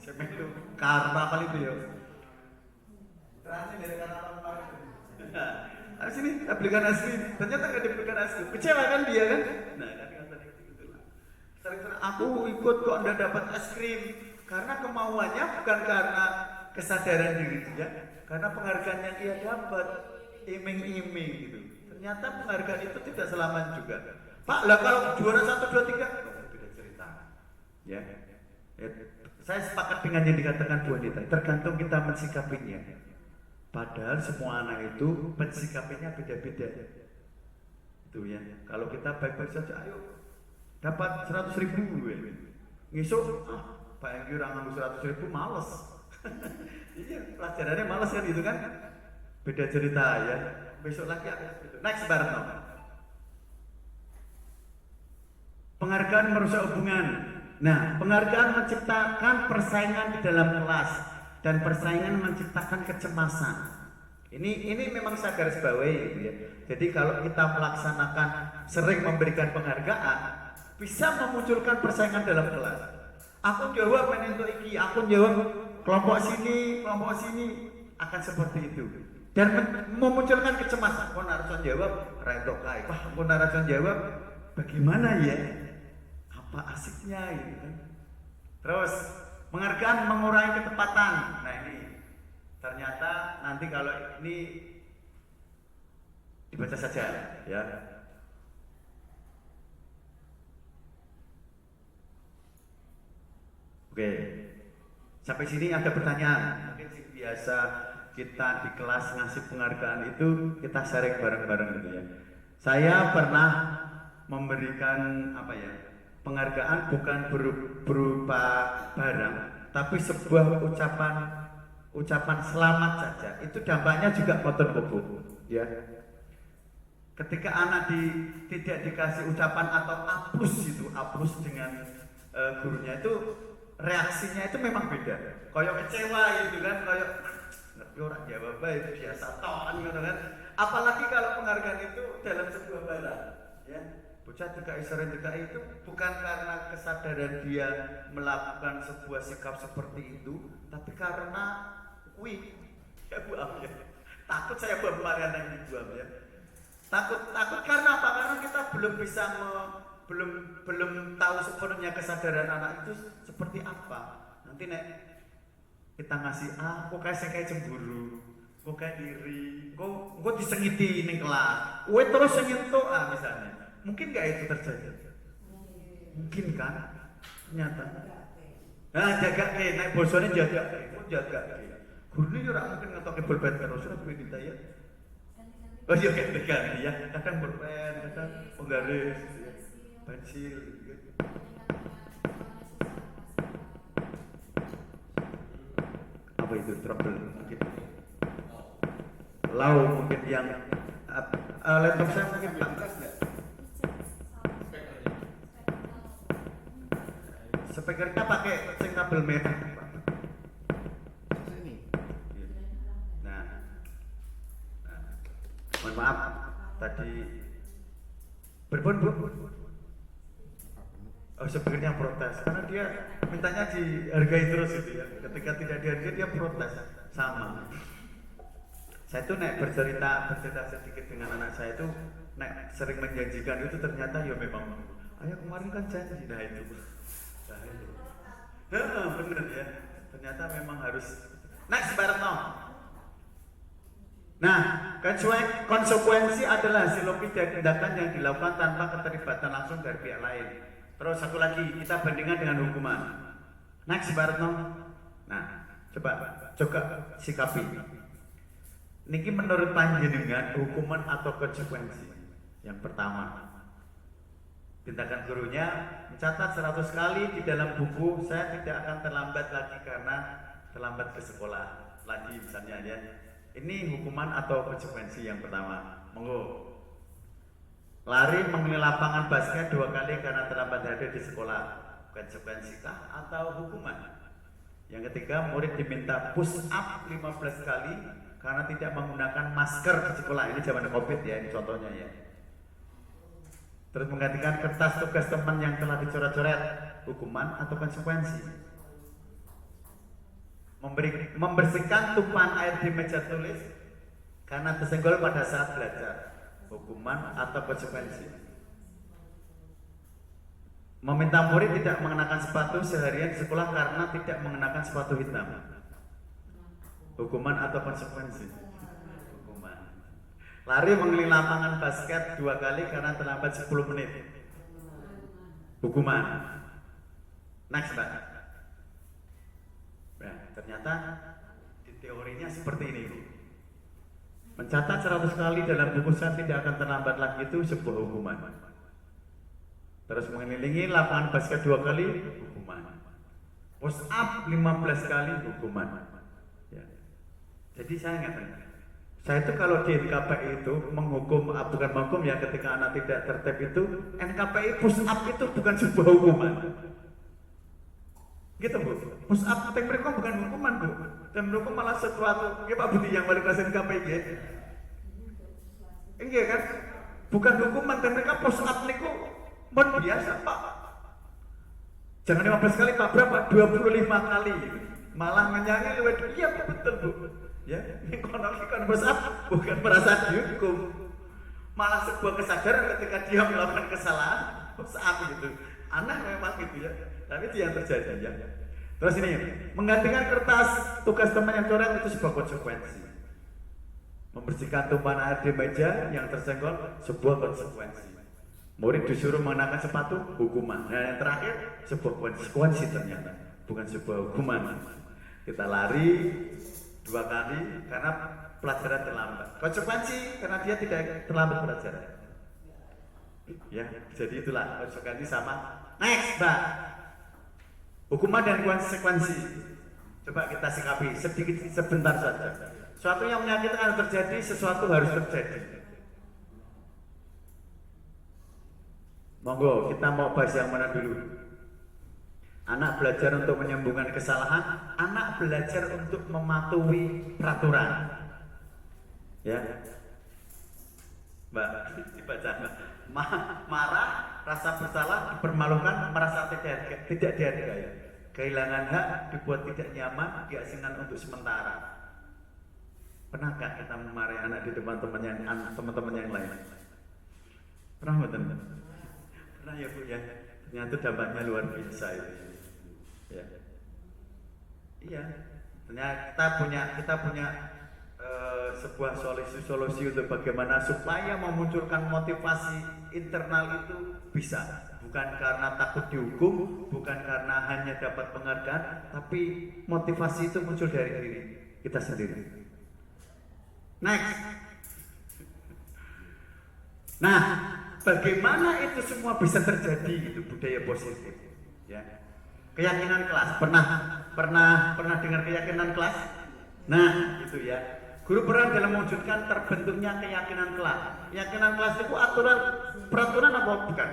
Si Melu karma kali itu ya. Terakhir dari karma kemarin. Habis ini belikan es krim, ternyata nggak dibelikan es krim. Kecewa kan dia kan? Nah, aku ikut kok Anda dapat es krim karena kemauannya bukan karena kesadaran diri dia, karena penghargaan yang dia dapat iming-iming gitu. Ternyata penghargaan itu tidak selamanya juga. Pak, lah kalau juara 1, 2, 3 beda cerita. Ya. Saya sepakat dengan yang dikatakan Bu Anita, tergantung kita mensikapinya. Padahal semua anak itu mensikapinya beda-beda. Itu ya. Kalau kita baik-baik saja, ayo dapat 100.000 ya. Ngisuk, Pak Enggi orang ngambil 100.000 males. Iya, pelajarannya males kan itu kan. Beda cerita ya. Besok lagi next Barno. Penghargaan merusak hubungan. Nah, penghargaan menciptakan persaingan di dalam kelas dan persaingan menciptakan kecemasan. Ini memang saya garis bawahi gitu ya. Jadi kalau kita melaksanakan sering memberikan penghargaan, bisa memunculkan persaingan dalam kelas. Aku jawab menentu iki, aku jawab kelompok sini akan seperti itu. Dan memunculkan kecemasan. Kau naraswan jawab, retok kai. Wah, kau naraswan jawab, bagaimana ya? Apa asiknya gitu kan? Terus penghargaan mengurangi ketepatan. Nah ini ternyata nanti kalau ini dibaca saja ya. Oke, sampai sini ada pertanyaan. Mungkin biasa kita di kelas ngasih penghargaan itu kita sharing bareng-bareng gitu ya. Saya pernah memberikan penghargaan bukan berupa barang, tapi sebuah ucapan selamat saja. Itu dampaknya juga motor bobo, ya. Ketika anak tidak dikasih ucapan atau apus dengan gurunya itu reaksinya itu memang beda. Kayak kecewa gitu kan, kayak ngerti orang jawab baik biasa toan gitu kan. Apalagi kalau penghargaan itu dalam sebuah barang, ya. Bocah DKI sering DKI itu bukan karena kesadaran dia melakukan sebuah sikap seperti itu, tapi karena ya buang ya. Takut saya buang kemarin yang dibuang ya. Takut karena apa? Karena kita belum bisa belum tahu sepenuhnya kesadaran anak itu seperti apa. Nanti kita ngasih kok kayak cemburu, kok kayak iri, kok disengiti ning kelas. Kowe terus senyentuh misalnya. Mungkin gak itu terjadi? Mungkin kan? Ternyata. Nah, jaga naik bosone jaga Gurune yo ora mungkin ngetoke bolpen terus ora duwe kita ya. Oh iya ganti ya. Kadang bolpen, kadang penggaris, pensil gitu. apa itu trouble mungkin. Lau mungkin yang laptop saya mungkin Pak. Speakernya pakai sing kabel merah. Nah, mohon maaf tadi berpun bu. Oh speakernya protes karena dia mintanya dihargai terus gitu ya. Ketika tidak dihargai dia protes sama. Saya tuh bercerita sedikit dengan anak saya itu sering menjanjikan itu ternyata ya memang ayah kemarin kan janji nah itu. Bener ya, ternyata memang harus next Baratno. Nah, konsekuensi adalah hasil logis dari tindakan yang dilakukan tanpa keterlibatan langsung dari pihak lain. Terus satu lagi, kita bandingkan dengan hukuman. Next Baratno. Nah, coba sikapi. Niki menurut panjenengan hukuman atau konsekuensi? Yang pertama, tindakan gurunya mencatat 100 kali di dalam buku, saya tidak akan terlambat lagi karena terlambat ke sekolah lagi misalnya ya. Ini hukuman atau konsekuensi yang pertama. Monggo. Lari memilih lapangan basket 2 kali karena terlambat hadir di sekolah. Konsekuensi kah atau hukuman? Yang ketiga, murid diminta push up 15 kali karena tidak menggunakan masker di sekolah. Ini zaman Covid ya, ini contohnya ya. Terus menggantikan kertas tugas teman yang telah dicoret-coret, hukuman atau konsekuensi? Membersihkan tumpahan air di meja tulis karena tersenggol pada saat belajar, hukuman atau konsekuensi? Meminta murid tidak mengenakan sepatu seharian di sekolah karena tidak mengenakan sepatu hitam, hukuman atau konsekuensi? Hukuman. Lari mengelilingi lapangan basket 2 kali karena terlambat 10 menit, hukuman. Next Pak. Nah, ternyata di teorinya seperti ini. Mencatat 100 kali dalam buku saya tidak akan terlambat lagi itu sebuah hukuman. Terus mengelilingi lapangan basket 2 kali, hukuman. Push up 15 kali, hukuman. Ya. Jadi saya ingatkan, saya itu kalau di NKPI itu menghukum, bukan menghukum ya ketika anak tidak tertib itu, NKPI push up itu bukan sebuah hukuman. Gitu Bu, push up yang mereka bukan hukuman Bu, dan mereka malah sesuatu, ya Pak Budi yang balik kelas NKPI ya. Enggak kan, bukan hukuman, dan mereka push up niku bon biasa Pak. Jangan 15 kali Pak, berapa? 25 kali malah ngenyanyi lewat, iya betul Bu. Ya, ini konon push up bukan merasa dihukum, malah sebuah kesadaran ketika dia melakukan kesalahan push up gitu. Aneh memang gitu ya, tapi itu yang terjadi ya. Terus ini, menggantikan kertas tugas teman yang coret itu sebuah konsekuensi. Membersihkan tumpahan air di meja yang tersenggol sebuah konsekuensi. Murid disuruh mengenakan sepatu, hukuman. Nah yang terakhir sebuah konsekuensi ternyata, bukan sebuah hukuman. Kita lari 2 kali karena pelajaran terlambat. Konsekuensi karena dia tidak terlambat pelajaran. Ya, jadi itulah konsekuensi sama. Next, Mbak. Hukuman dan konsekuensi. Coba kita sikapi sedikit sebentar saja. Sesuatu yang menyakitkan terjadi, sesuatu harus terjadi. Monggo, kita mau bahas yang mana dulu? Anak belajar untuk menyambungkan kesalahan, anak belajar untuk mematuhi peraturan. Ya, Mbak, dibaca. Marah, rasa bersalah, dipermalukan, merasa tidak dihargai. Kehilangan hak, dibuat tidak nyaman, diasingkan untuk sementara. Pernahkah kita memarahi anak di depan teman-teman yang lain? Pernah betul? Pernah ya Bu ya. Ternyata dampaknya luar biasa itu. Ya. Iya. Ternyata kita punya sebuah solusi untuk bagaimana supaya memunculkan motivasi internal itu bisa, bukan karena takut dihukum, bukan karena hanya dapat penghargaan, tapi motivasi itu muncul dari diri kita sendiri. Next. Nah, bagaimana itu semua bisa terjadi gitu, budaya positif ya. Keyakinan kelas, pernah dengar keyakinan kelas? Nah, itu ya. Guru peran dalam mewujudkan terbentuknya keyakinan kelas. Keyakinan kelas itu aturan, peraturan apa bukan?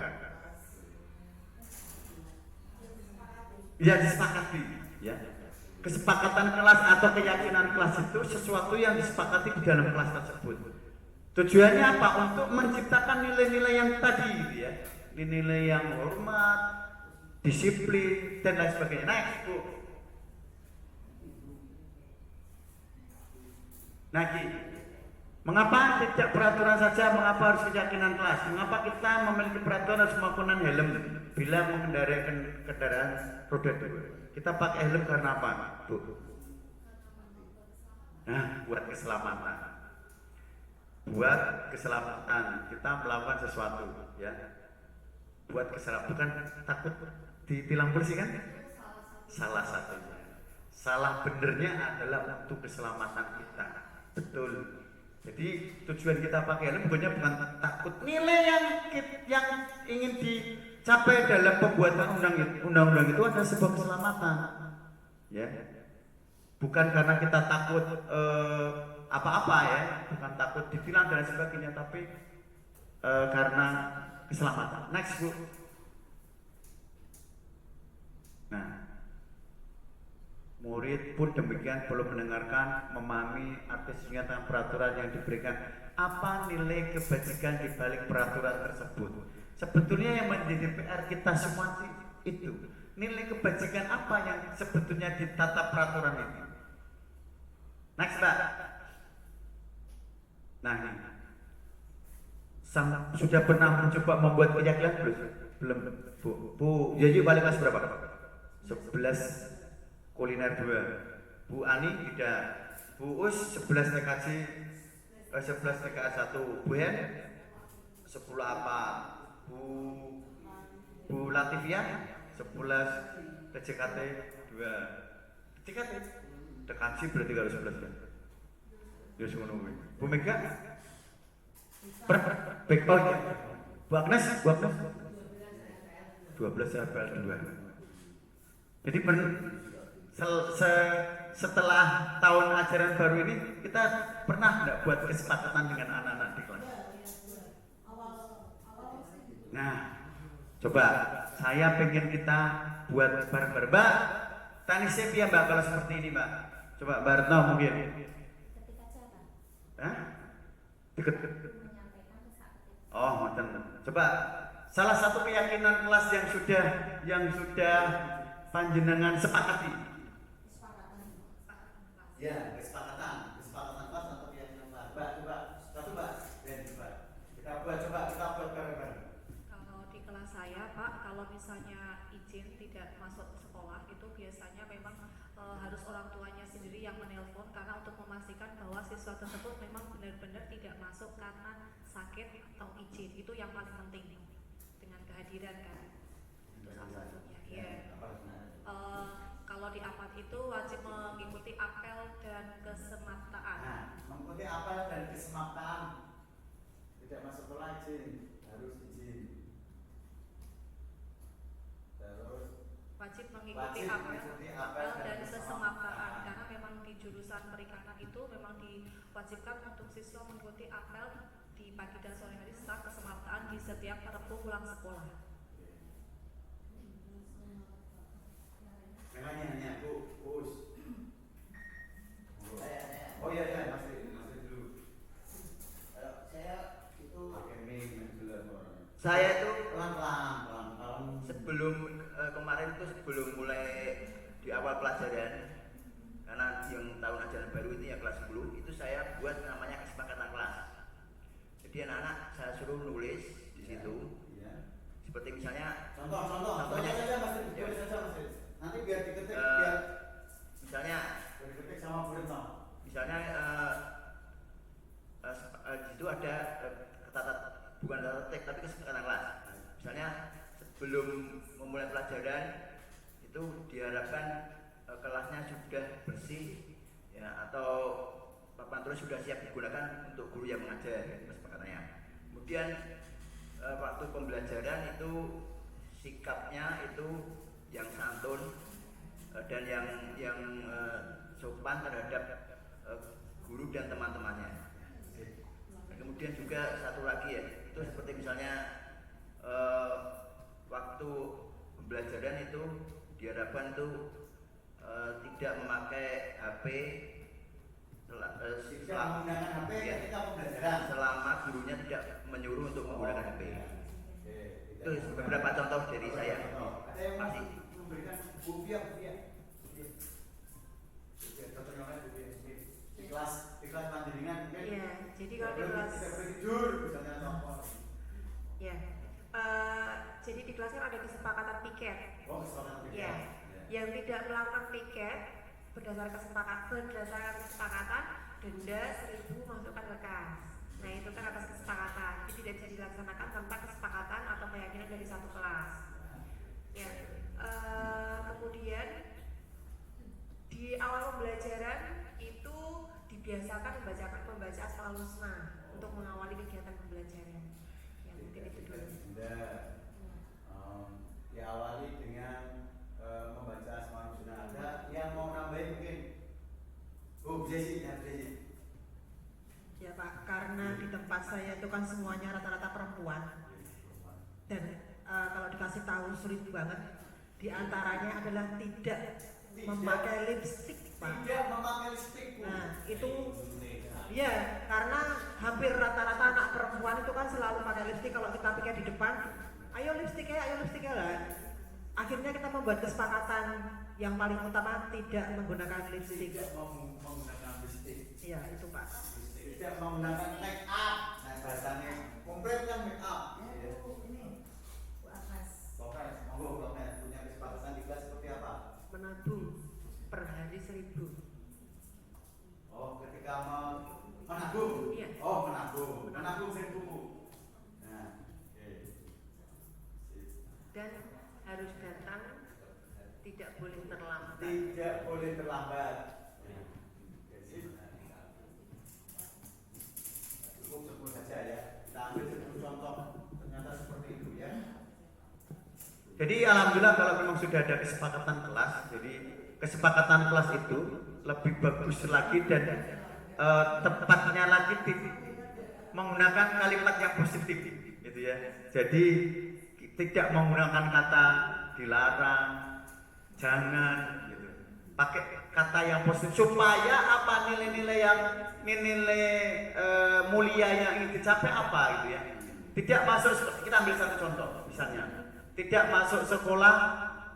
Ya disepakati, ya. Kesepakatan kelas atau keyakinan kelas itu sesuatu yang disepakati di dalam kelas tersebut. Tujuannya apa? Untuk menciptakan nilai-nilai yang tadi, gitu ya. Nilai yang hormat, disiplin, dan lain sebagainya. Next, Bu. Nah, mengapa tidak peraturan saja? Mengapa harus keyakinan kelas? Mengapa kita memiliki peraturan harus menggunakan helm bila mengendarai kendaraan roda 2? Kita pakai helm karena apa, Bu? Nah, buat keselamatan. Buat keselamatan. Kita melakukan sesuatu, ya. Buat keselamatan, bukan takut ditilang polisi kan? Salah satunya. Salah benernya adalah untuk keselamatan kita. Betul. Jadi tujuan kita pakai helm bukan takut. Nilai yang ingin dicapai dalam pembuatan undang-undang itu adalah sebuah keselamatan. Ya. Bukan karena kita takut apa-apa ya, bukan takut ditilang dan sebagainya, tapi karena keselamatan. Next, Bu. Nah, murid pun demikian perlu mendengarkan, memahami arti singkatan peraturan yang diberikan. Apa nilai kebajikan di balik peraturan tersebut? Sebetulnya yang menjadi PR kita semua itu nilai kebajikan apa yang sebetulnya ditata peraturan ini. Next, Pak. Nah, ini sudah pernah mencoba membuat keyakinan belum? Bu, jadi balik kelas berapa? 11 kuliner 2. Bu Ani tidak. Bu Us 11 TKJ 11 TKA 1. Bu Hen 10 apa? Bu Latifia 11 TJKT 2. TJKT TKJ berarti harus 11 kan? Ya semua nunggu. Bu Mega oh ya. Bu Agnes 12 RPL 2. Jadi setelah tahun ajaran baru ini kita pernah nggak buat kesepakatan dengan anak-anak di kelas? Nah, coba saya pengen kita buat bareng-bareng. Mbak, tanisnya ya Mbak kalau seperti ini Mbak. Coba Mbak Retno mungkin. Hah? Deket. Oh, ngoten. Coba salah satu keyakinan kelas yang sudah panjenengan sepakati. Ya, kesepakatan kelas atau keyakinan kelas. Coba, kita buat bareng-bareng. Kalau di kelas saya, Pak, kalau misalnya izin tidak masuk ke sekolah itu biasanya memang harus orang tuanya sendiri yang menelpon karena untuk memastikan bahwa siswa tersebut memang benar-benar tidak masuk karena sakit atau izin. Itu yang paling penting dengan kehadiran kan. Itu salah satunya. Iya. Kalau di APAT itu wajib mengikuti apel dan kesemaptaan. Nah, mengikuti apel dan kesemaptaan. Tidak masuk sekolah izin, harus izin. Terus wajib mengikuti apel dan kesemaptaan karena memang di jurusan perikanan itu memang diwajibkan untuk siswa mengikuti apel di pagi dan sore hari serta kesemaptaan di setiap perpu pulang sekolah. Memangnya Bu Us. Oh iya masih dulu. Saya itu pakai mic dulu. Saya itu pelan-pelan. sebelum kemarin itu sebelum mulai di awal pelajaran, karena yang tahun ajaran baru ini ya kelas 10 itu saya buat namanya kesepakatan kelas. Jadi anak-anak saya suruh nulis di situ. Iya. Seperti misalnya Contohnya saja Mas. Ya. Tulis saja Mas. Nanti biar diketik misalnya diketik sama Bu Retno. misalnya di situ ada bukan data teks tapi kesepakatan kelas. Misalnya sebelum memulai pelajaran itu diharapkan kelasnya sudah bersih ya, atau papan tulis sudah siap digunakan untuk guru yang mengajar, kesepakatannya. Kemudian waktu pembelajaran itu sikapnya itu yang santun dan yang sopan terhadap guru dan teman-temannya. Dan kemudian juga satu lagi ya, itu seperti misalnya waktu pembelajaran itu diharapkan tuh tidak memakai HP menggunakan HP ketika pembelajaran selama gurunya tidak menyuruh untuk menggunakan HP. Itu beberapa contoh dari saya. Ada yang Masih memberikan bukti di kelas mandirian mungkin. Iya, jadi kalau di kelas tidak boleh tidur misalnya apa. ya, jadi di kelas kan ada kesepakatan piket. Oh, kesalahan tiga. Ya, yang tidak melakukan piket berdasarkan kesepakatan denda 1.000 masukkan ke kas. Nah itu kan atas kesepakatan, jadi tidak bisa dilaksanakan tanpa kesepakatan atau keyakinan dari satu kelas. Ya, kemudian di awal pembelajaran itu dibiasakan membaca Asmaul Husna untuk mengawali kegiatan pembelajaran. Ya mungkin itu dulu. Diawali dengan membaca Asmaul Husna. Ada yang mau nambahin mungkin? Bu Jesi, Ya Pak, karena di tempat saya itu kan semuanya rata-rata perempuan dan kalau dikasih tahu sulit banget. Di antaranya adalah tidak memakai lipstik, Pak. Tidak memakai lipstik. Nah itu, ya karena hampir rata-rata anak perempuan itu kan selalu pakai lipstik. Kalau kita pikir di depan, ayo lipstiknya lah. Akhirnya kita membuat kesepakatan yang paling utama tidak menggunakan lipstik. Tidak menggunakan lipstik. Iya itu Pak. Tidak menggunakan make up. Nah bahasanya komplit kan make up. Lokal, punya kesepakatan di kelas seperti apa? Menabung per hari 1.000. Oh, ketika menabung. Iya. Oh, menabung 1.000. Nah, oke. Dan harus datang, tidak boleh terlambat. Tidak boleh terlambat. Cukup sebut saja ya. Kita ambil satu contoh. Ternyata seperti itu ya. Jadi alhamdulillah kalau memang sudah ada kesepakatan kelas, jadi kesepakatan kelas itu lebih bagus lagi dan tepatnya lagi menggunakan kalimat yang positif, gitu ya. Jadi tidak menggunakan kata dilarang, jangan, gitu. Pakai kata yang positif supaya apa nilai mulia yang ingin dicapai apa, gitu ya. Tidak masuk, kita ambil satu contoh, misalnya. Tidak masuk sekolah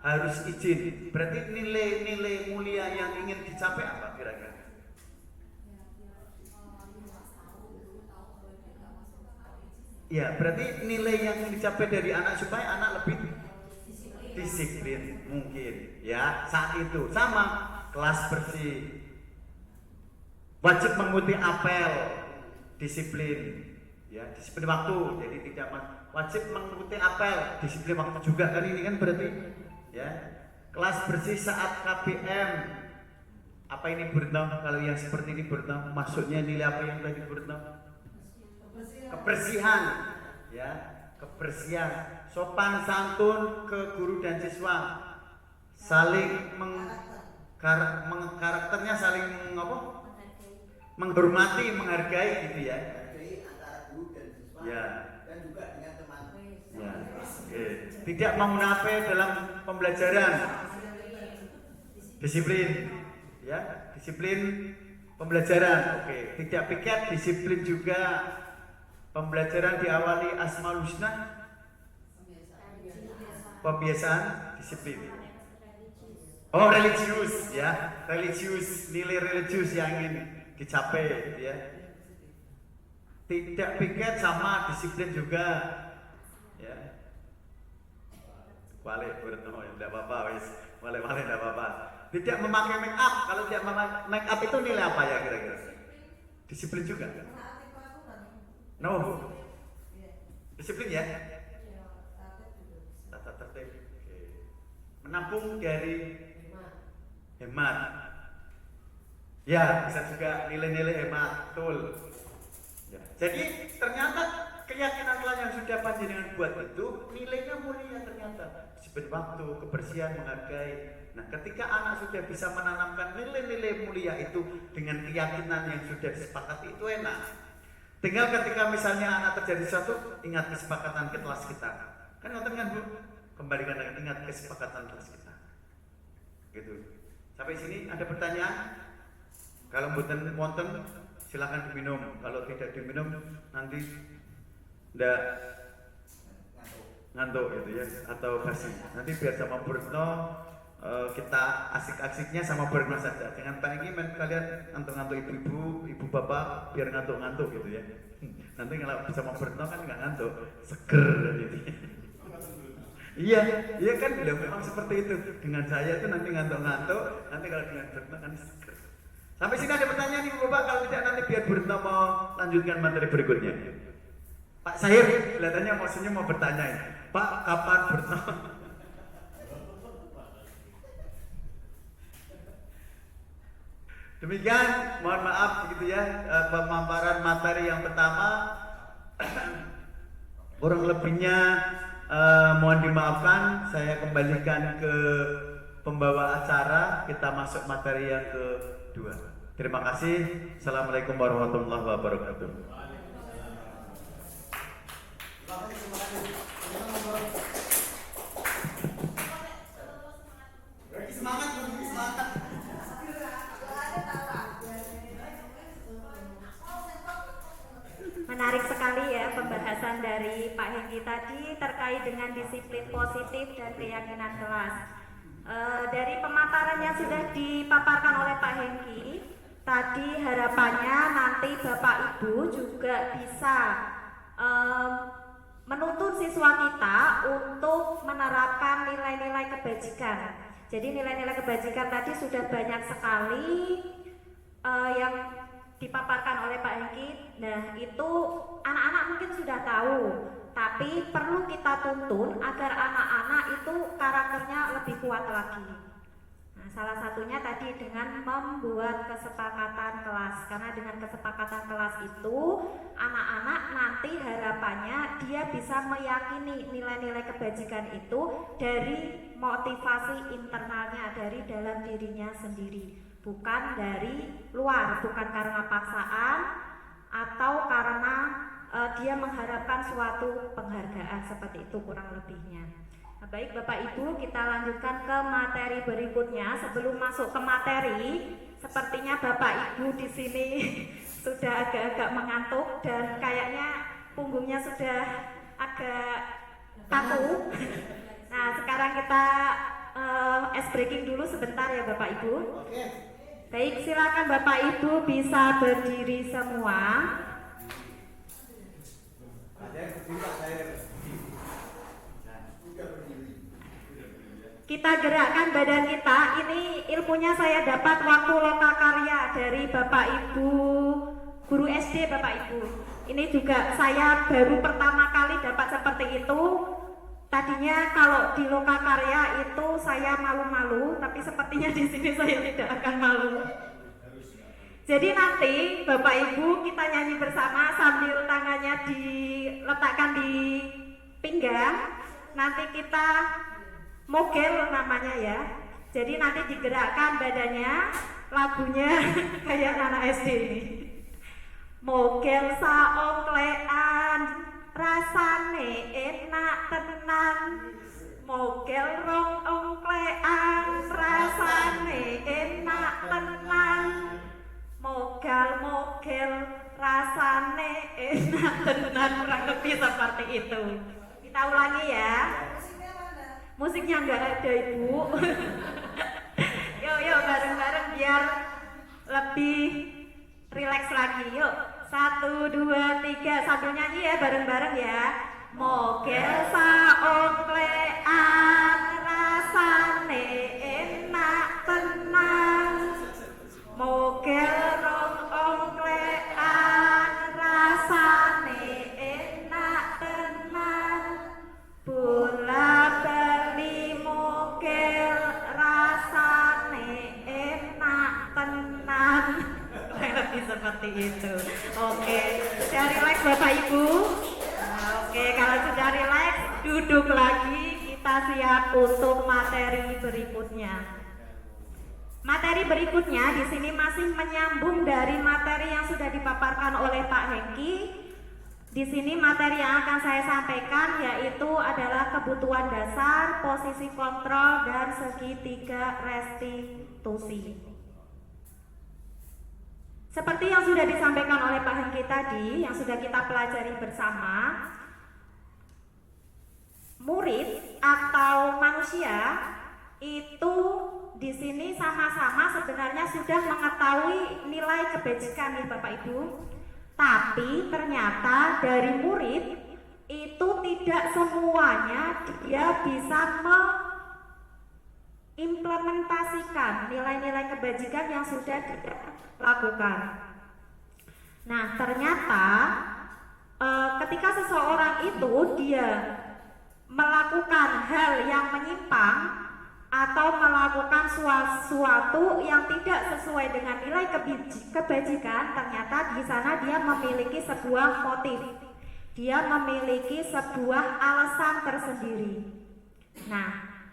harus izin. Berarti nilai-nilai mulia yang ingin dicapai apa kira-kira? Ya, berarti nilai yang ingin dicapai dari anak supaya anak lebih disiplin mungkin. Ya, saat itu sama kelas bersih. Wajib mengikuti apel disiplin. Ya, disiplin waktu. Jadi tidak wajib mengikuti apel, disiplin waktu juga kan ini kan berarti ya. Kelas bersih saat KBM. Apa ini Burno? Kalau yang seperti ini Burno, maksudnya nilai apa yang tadi Burno? Kebersihan. Ya, kebersihan. Sopan santun ke guru dan siswa. Saling karakternya saling menghormati, menghargai gitu ya. Antara guru dan siswa. Ya. Dan juga dengan teman. Ya. Tidak mengunape dalam pembelajaran. Disiplin. Ya, disiplin pembelajaran. Oke, tidak piket, disiplin juga. Pembelajaran diawali Asmaul Husna. Kebiasaan, disiplin. Oh, religius ya, religius, nilai religius yang ingin dicapai ya. Tidak piket sama disiplin juga ya. Balik Burno, tidak apa-apa wis. Balik tidak apa-apa. Tidak memakai make up. Kalau tidak memakai make up itu nilai apa ya kira-kira? Disiplin juga. No. Disiplin ya. Tata tertib. Oke. Menabung dari hemat. Ya, bisa juga nilai-nilai hemat, betul. Ya. Jadi ternyata keyakinan kelas yang sudah panjenengan buat itu nilainya mulia ternyata. Seperti waktu, kebersihan, menghargai. Nah, ketika anak sudah bisa menanamkan nilai-nilai mulia itu dengan keyakinan yang sudah disepakati, itu enak. Tinggal ketika misalnya anak terjadi sesuatu, ingat kesepakatan kelas kita. Kan ngoten kan Bu? Kembalikan lagi, ingat kesepakatan kelas kita. Gitu. Sampai sini ada pertanyaan? Kalau mboten wonten silakan diminum. Kalau tidak diminum nanti ndak ngantuk gitu ya, atau basi. Nanti biar sama Burno kita asik-asiknya sama Burno saja. Jangan pengen kalian ngantuk-ngantuk ibu-ibu, ibu bapak biar ngantuk-ngantuk gitu ya. Nanti kalau sama Burno kan nggak ngantuk, seger gitu. Iya, iya kan memang seperti itu. Dengan saya itu nanti ngantuk-ngantuk, nanti kalau dengan Burno kan seger. Sampai sini ada pertanyaan nih Bapak, kalau tidak nanti biar Burno mau lanjutkan materi berikutnya. Pak Syahir, kelihatannya maksudnya mau bertanya ini. Pak, kapan Burno? Demikian, mohon maaf begitu ya, pemaparan materi yang pertama. Kurang lebihnya mohon dimaafkan, saya kembalikan ke pembawa acara, kita masuk materi yang kedua. Terima kasih. Assalamualaikum warahmatullahi wabarakatuh. Menarik sekali ya pembahasan dari Pak Hengki tadi terkait dengan disiplin positif dan keyakinan kelas. Dari pemaparan yang sudah dipaparkan oleh Pak Hengki, tadi harapannya nanti Bapak Ibu juga bisa menuntun siswa kita untuk menerapkan nilai-nilai kebajikan. Jadi nilai-nilai kebajikan tadi sudah banyak sekali yang dipaparkan oleh Pak Hengki. Nah, itu anak-anak mungkin sudah tahu, tapi perlu kita tuntun agar anak-anak itu karakternya lebih kuat lagi. Nah, salah satunya tadi dengan membuat kesepakatan kelas, karena dengan kesepakatan kelas itu anak-anak nanti harapannya dia bisa meyakini nilai-nilai kebajikan itu dari motivasi internalnya, dari dalam dirinya sendiri, bukan dari luar, bukan karena paksaan atau karena dia mengharapkan suatu penghargaan, seperti itu kurang lebihnya. Nah, baik Bapak Ibu, kita lanjutkan ke materi berikutnya. Sebelum masuk ke materi, sepertinya Bapak Ibu di sini sudah agak-agak mengantuk dan kayaknya punggungnya sudah agak kaku. Nah, sekarang kita ice breaking dulu sebentar ya Bapak Ibu. Baik, silakan Bapak Ibu bisa berdiri semua. Kita gerakkan badan kita. Ini ilmunya saya dapat waktu lokakarya dari Bapak Ibu guru SD Bapak Ibu. Ini juga saya baru pertama kali dapat seperti itu. Tadinya kalau di lokakarya itu saya malu-malu, tapi sepertinya di sini saya tidak akan malu. Jadi nanti Bapak Ibu kita nyanyi bersama sambil tangannya diletakkan di pinggang. Nanti kita mogel namanya ya. Jadi nanti digerakkan badannya, lagunya kayak anak SD ini. Mogel saongklean, rasane enak tenan. Mogel rong ongklean, rasane enak tenan. Mogel rasane enak tenan, kurang lebih seperti itu. Kita ulangi ya. Musiknya nggak ada Ibu. Yuk bareng-bareng biar lebih rileks lagi. Yuk 1, 2, 3 sambil nyanyi ya bareng-bareng ya. Mogel saongklean, rasane enak tenan. Mogel rong ongklean, rasane enak tenan. Bola bali mogel, rasane enak tenan. Lebih seperti itu. Oke, sudah relax Bapak Ibu. duduk lagi, kita siap untuk materi berikutnya. Materi berikutnya di sini masih menyambung dari materi yang sudah dipaparkan oleh Pak Hengki. Di sini materi yang akan saya sampaikan yaitu adalah kebutuhan dasar, posisi kontrol, dan segitiga restitusi. Seperti yang sudah disampaikan oleh Pak Hengki tadi, yang sudah kita pelajari bersama, murid atau manusia itu di sini sama-sama sebenarnya sudah mengetahui nilai kebajikan nih Bapak Ibu. Tapi ternyata dari murid itu tidak semuanya dia bisa mengimplementasikan nilai-nilai kebajikan yang sudah dilakukan. Nah, ternyata ketika seseorang itu dia melakukan hal yang menyimpang atau melakukan sesuatu yang tidak sesuai dengan nilai kebajikan, ternyata di sana dia memiliki sebuah motif, dia memiliki sebuah alasan tersendiri. Nah,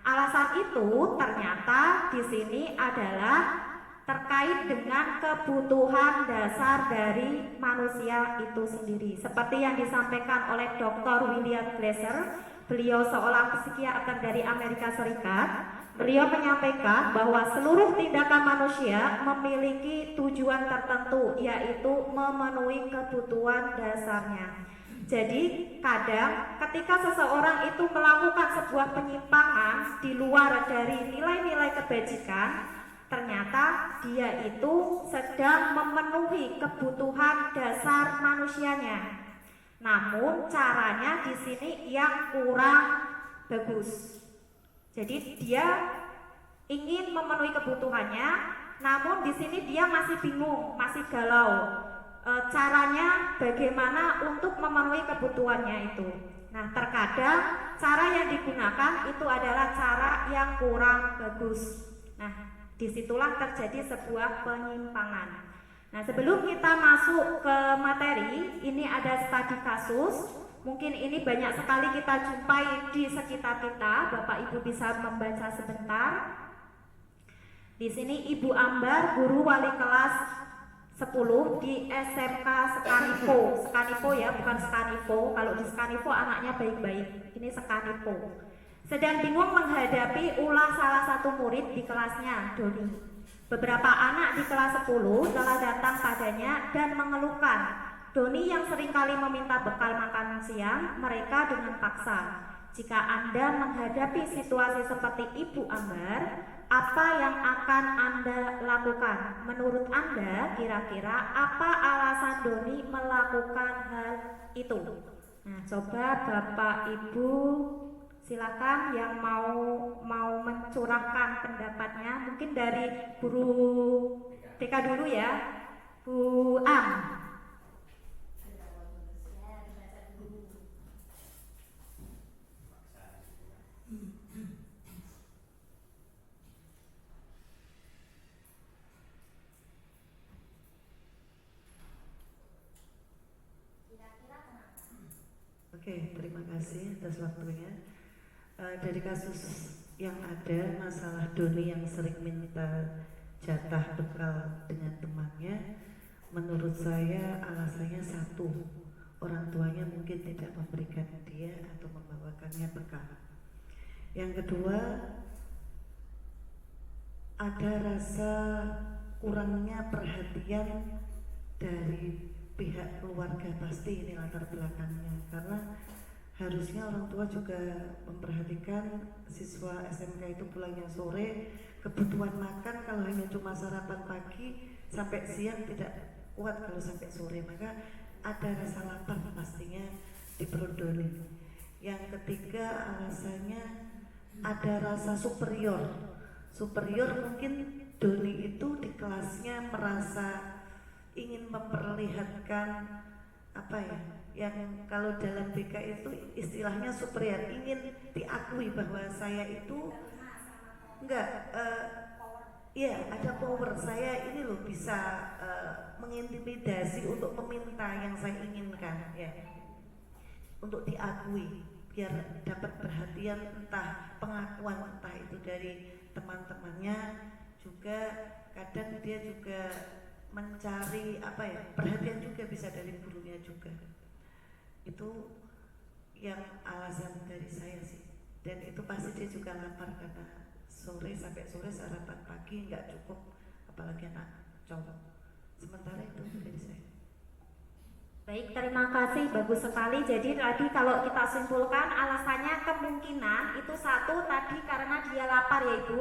alasan itu ternyata di sini adalah terkait dengan kebutuhan dasar dari manusia itu sendiri. Seperti yang disampaikan oleh Dr. William Glasser, beliau seorang psikiater dari Amerika Serikat. Beliau menyampaikan bahwa seluruh tindakan manusia memiliki tujuan tertentu, yaitu memenuhi kebutuhan dasarnya. Jadi kadang ketika seseorang itu melakukan sebuah penyimpangan di luar dari nilai-nilai kebajikan, ternyata dia itu sedang memenuhi kebutuhan dasar manusianya. Namun caranya di sini yang kurang bagus. Jadi dia ingin memenuhi kebutuhannya, namun di sini dia masih bingung, masih galau. Caranya bagaimana untuk memenuhi kebutuhannya itu. Nah, terkadang cara yang digunakan itu adalah cara yang kurang bagus. Nah, disitulah terjadi sebuah penyimpangan. Nah, sebelum kita masuk ke materi, ini ada studi kasus. Mungkin ini banyak sekali kita jumpai di sekitar kita. Bapak Ibu bisa membaca sebentar. Di sini Ibu Ambar, guru wali kelas 10 di SMK Skanipo. Skanipo ya, bukan Skanipo. Kalau di Skanipo anaknya baik-baik. Ini Skanipo. Sedang bingung menghadapi ulah salah satu murid di kelasnya, Doni. Beberapa anak di kelas 10 telah datang padanya dan mengeluhkan Doni yang seringkali meminta bekal makan siang mereka dengan paksa. Jika Anda menghadapi situasi seperti Ibu Ambar, apa yang akan Anda lakukan? Menurut Anda, kira-kira apa alasan Doni melakukan hal itu? Nah, coba Bapak Ibu silakan yang mau mencurahkan pendapatnya. Mungkin dari guru TK dulu ya, Bu Am. Oke, terima kasih atas waktunya. Dari kasus yang ada, masalah Doni yang sering minta jatah bekal dengan temannya, menurut saya alasannya satu, orang tuanya mungkin tidak memberikan dia atau membawakannya bekal. Yang kedua, ada rasa kurangnya perhatian dari pihak keluarga, pasti ini latar belakangnya, karena harusnya orang tua juga memperhatikan siswa SMK itu pulangnya sore, kebutuhan makan kalau hanya cuma sarapan pagi sampai siang tidak kuat kalau sampai sore, maka ada rasa lapar pastinya di perut Doni. Yang ketiga alasannya ada rasa superior mungkin Doni itu di kelasnya merasa ingin memperlihatkan apa ya, yang kalau dalam BK itu istilahnya superior, ingin diakui bahwa saya itu enggak, iya ada power, saya ini loh bisa mengintimidasi untuk meminta yang saya inginkan ya, untuk diakui biar dapat perhatian, entah pengakuan, entah itu dari teman-temannya, juga kadang dia juga mencari perhatian juga bisa dari gurunya juga. Itu yang alasan dari saya sih. Dan itu pasti dia juga lapar karena sampai sore sarapan pagi nggak cukup, apalagi anak cowok. Sementara itu dari saya. Baik, terima kasih, bagus sekali. Jadi tadi kalau kita simpulkan alasannya kemungkinan itu satu tadi karena dia lapar ya Ibu.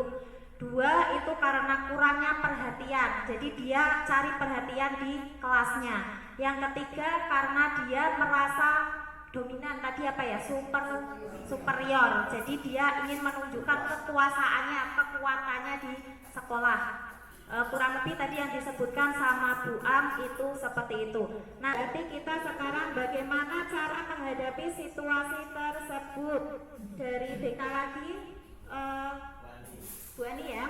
Dua itu karena kurangnya perhatian. Jadi dia cari perhatian di kelasnya. Yang ketiga karena dia merasa dominan tadi superior. Jadi dia ingin menunjukkan kekuatannya di sekolah. Kurang lebih tadi yang disebutkan sama Bu Am itu seperti itu. Nah, berarti kita sekarang bagaimana cara menghadapi situasi tersebut. Dari BK lagi Bu Ani ya.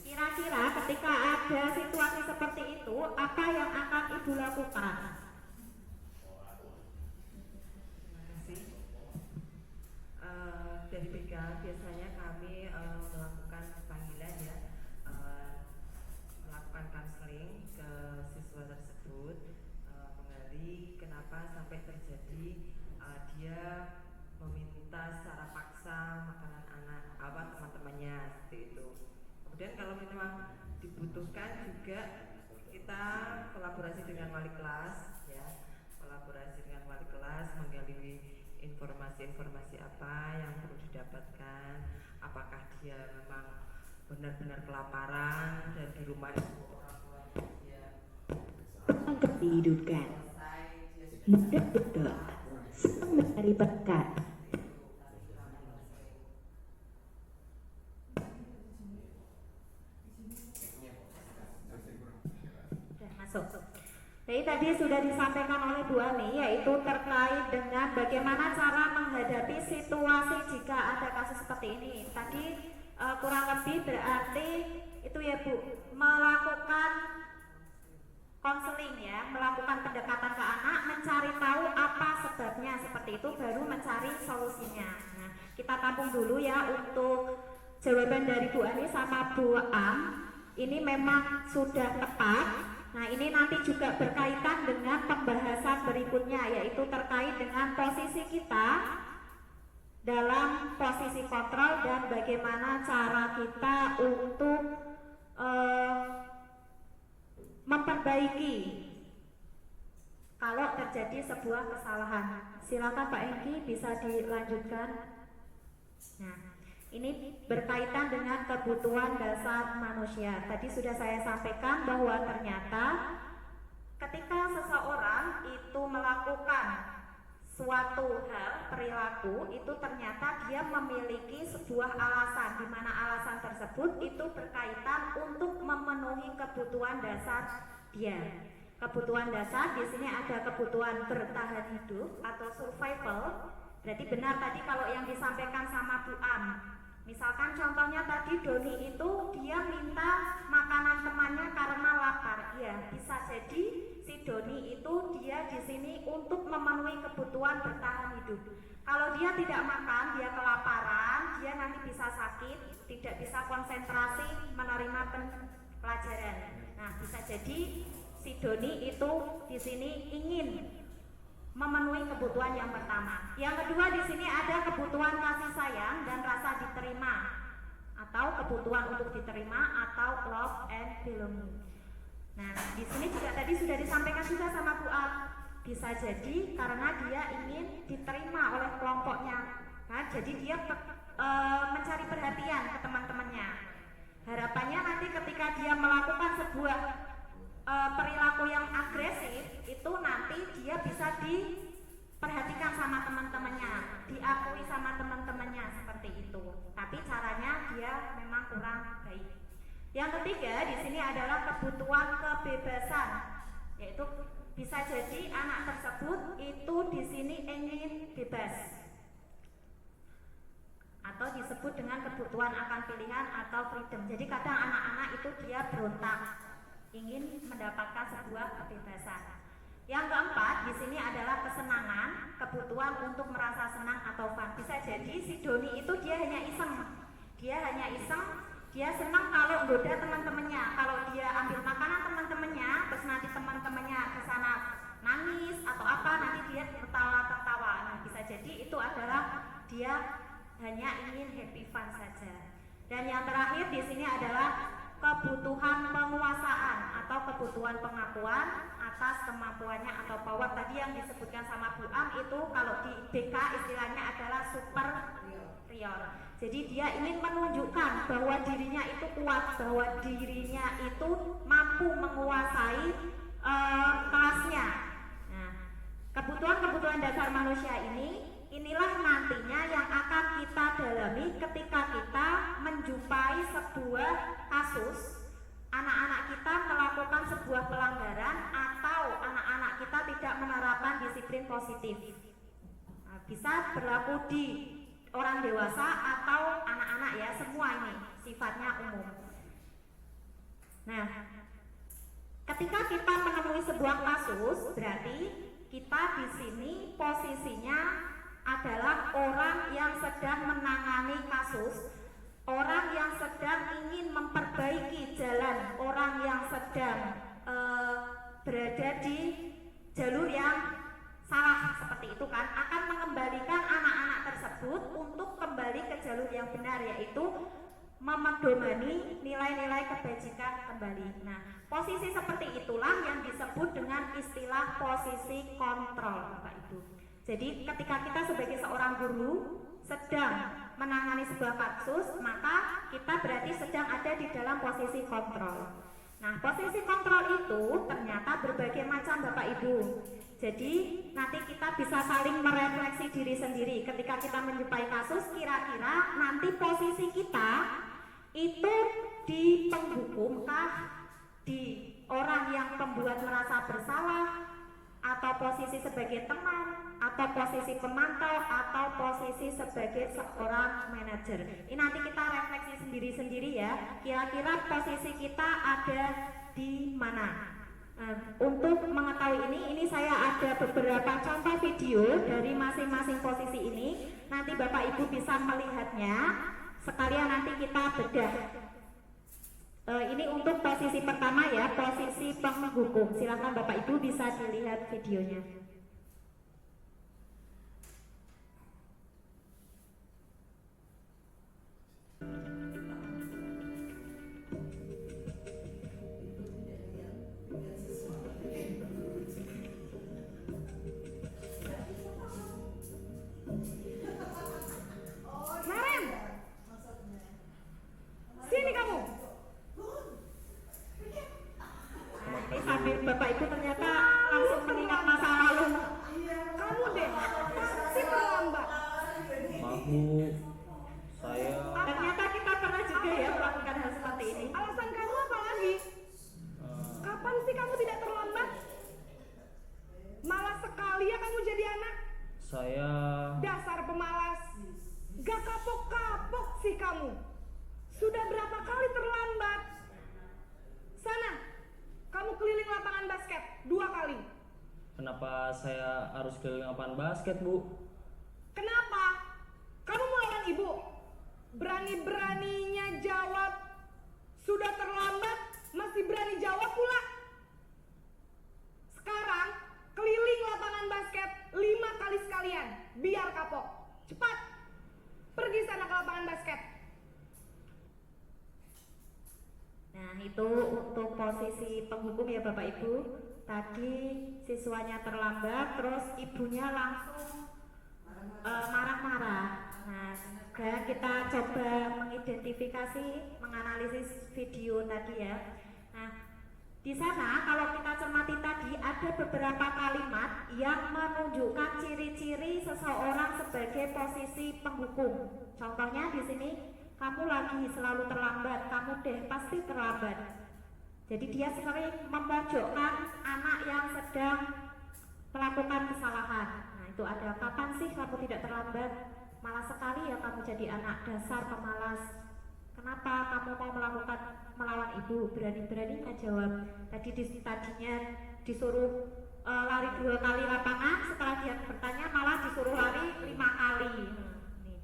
Kira-kira ketika ada situasi seperti itu, apa yang akan Ibu lakukan? Dari BK biasanya kami melakukan panggilan ya, melakukan konseling ke siswa tersebut, menggali kenapa sampai terjadi dia meminta secara paksa makanan teman-temannya seperti itu. Kemudian kalau memang dibutuhkan juga kita kolaborasi dengan wali kelas ya, menggali informasi-informasi apa yang perlu didapatkan, apakah dia memang benar-benar kelaparan dan di rumah itu orang tuanya Angkat dihidupkan, mudah berdoa, senang mencari berkat. Jadi tadi sudah disampaikan oleh Bu Ani, yaitu terkait dengan bagaimana cara menghadapi situasi jika ada kasus seperti ini. Tadi kurang lebih berarti itu ya Bu, melakukan konseling ya, melakukan pendekatan ke anak, mencari tahu apa sebabnya seperti itu, baru mencari solusinya. Nah, kita tampung dulu ya untuk jawaban dari Bu Ani sama Bu Am. Ini memang sudah tepat. Nah, ini nanti juga berkaitan dengan pembahasan berikutnya, yaitu terkait dengan posisi kita dalam posisi kontrol dan bagaimana cara kita untuk memperbaiki kalau terjadi sebuah kesalahan. Silakan Pak Engki, bisa dilanjutkan. Nah, ini berkaitan dengan kebutuhan dasar manusia. Tadi sudah saya sampaikan bahwa ternyata ketika seseorang itu melakukan suatu hal, perilaku, itu ternyata dia memiliki sebuah alasan, di mana alasan tersebut itu berkaitan untuk memenuhi kebutuhan dasar dia. Kebutuhan dasar di sini ada kebutuhan bertahan hidup atau survival. Berarti benar tadi kalau yang disampaikan sama Bu Am. Misalkan contohnya tadi Doni itu dia minta makanan temannya karena lapar. Ya, bisa jadi si Doni itu dia di sini untuk memenuhi kebutuhan bertahan hidup. Kalau dia tidak makan, dia kelaparan, dia nanti bisa sakit, tidak bisa konsentrasi menerima pelajaran. Nah, bisa jadi si Doni itu di sini ingin memenuhi kebutuhan yang pertama. Yang kedua di sini ada kebutuhan kasih sayang dan rasa diterima, atau kebutuhan untuk diterima atau love and belonging. Nah, di sini juga tadi sudah disampaikan juga sama Bu Al. Bisa jadi karena dia ingin diterima oleh kelompoknya. Nah, jadi dia mencari perhatian ke teman-temannya. Harapannya nanti ketika dia melakukan sebuah perilaku yang agresif itu nanti dia bisa diperhatikan sama teman-temannya, diakui sama teman-temannya seperti itu. Tapi caranya dia memang kurang baik. Yang ketiga di sini adalah kebutuhan kebebasan, yaitu bisa jadi anak tersebut itu di sini ingin bebas atau disebut dengan kebutuhan akan pilihan atau freedom. Jadi kadang anak-anak itu dia berontak, ingin mendapatkan sebuah kebebasan. Yang keempat di sini adalah kesenangan, kebutuhan untuk merasa senang atau fun. Bisa jadi si Doni itu dia hanya iseng, dia senang kalau goda teman-temannya, kalau dia ambil makanan teman-temannya, terus nanti teman-temannya ke sana nangis atau apa, nanti dia tertawa-tertawa. Nah, bisa jadi itu adalah dia hanya ingin happy fun saja. Dan yang terakhir di sini adalah kebutuhan penguasaan atau kebutuhan pengakuan atas kemampuannya atau power. Tadi yang disebutkan sama Bu Am itu kalau di BK istilahnya adalah superior. Jadi dia ingin menunjukkan bahwa dirinya itu kuat, bahwa dirinya itu mampu menguasai kelasnya. Nah, kebutuhan-kebutuhan dasar manusia inilah nantinya yang akan kita dalami ketika kita menjumpai sebuah kasus anak-anak kita melakukan sebuah pelanggaran atau anak-anak kita tidak menerapkan disiplin positif. Nah, bisa berlaku di orang dewasa atau anak-anak ya, semua ini sifatnya umum. Nah, ketika kita menemui sebuah kasus, berarti kita di sini posisinya adalah orang yang sedang menangani kasus, orang yang sedang ingin memperbaiki jalan, orang yang sedang berada di jalur yang salah seperti itu kan, akan mengembalikan anak-anak tersebut untuk kembali ke jalur yang benar, yaitu memedomani nilai-nilai kebajikan kembali. Nah, posisi seperti itulah yang disebut dengan istilah posisi kontrol, Bapak Ibu. Jadi ketika kita sebagai seorang guru sedang menangani sebuah kasus, maka kita berarti sedang ada di dalam posisi kontrol. Nah, posisi kontrol itu ternyata berbagai macam Bapak Ibu. Jadi nanti kita bisa saling merefleksi diri sendiri. Ketika kita menjumpai kasus, kira-kira nanti posisi kita itu di penghukumkah, di orang yang pembuat merasa bersalah, atau posisi sebagai teman, atau posisi pemantau, atau posisi sebagai seorang manajer. Ini nanti kita refleksi sendiri-sendiri ya, kira-kira posisi kita ada di mana. Untuk mengetahui ini saya ada beberapa contoh video dari masing-masing posisi ini. Nanti Bapak Ibu bisa melihatnya, sekalian nanti kita bedah. Ini untuk posisi pertama ya, posisi penghukum. Silakan Bapak Ibu bisa dilihat videonya. Maren, sini kamu. Sambil Bapak Ibu ternyata langsung mengingat masa lalu. Kamu deh, pasti terlambat. Maaf saya. Ternyata kita pernah juga ya melakukan hal seperti ini. Alasan kamu apa lagi? Kapan sih kamu tidak terlambat? Malas sekali ya kamu jadi anak. Saya. Dasar pemalas. Gak kapok-kapok sih kamu. Sudah berapa kali terlambat? Sana, kamu keliling lapangan basket 2 kali. Kenapa saya harus keliling lapangan basket, Bu? Kenapa? Kamu mau lawan ibu? Berani-beraninya jawab. Sudah terlambat, masih berani jawab pula. Sekarang, keliling lapangan basket 5 kali sekalian. Biar kapok. Cepat. Pergi sana ke lapangan basket. Nah, itu untuk posisi penghukum ya Bapak Ibu. Tadi siswanya terlambat, terus ibunya langsung marah-marah. Nah, sekarang kita coba mengidentifikasi, menganalisis video tadi ya. Nah, di sana kalau kita cermati tadi ada beberapa kalimat yang menunjukkan ciri-ciri seseorang sebagai posisi penghukum. Contohnya di sini, kamu lagi selalu terlambat, kamu deh pasti terlambat. Jadi dia sering memojokkan anak yang sedang melakukan kesalahan. Nah, itu ada, kapan sih kamu tidak terlambat? Malas sekali ya kamu jadi anak, dasar pemalas. Kenapa kamu mau melawan ibu? Berani-beraninya jawab. Tadinya disuruh lari 2 kali lapangan, setelah dia bertanya malah disuruh lari 5 kali. Nih.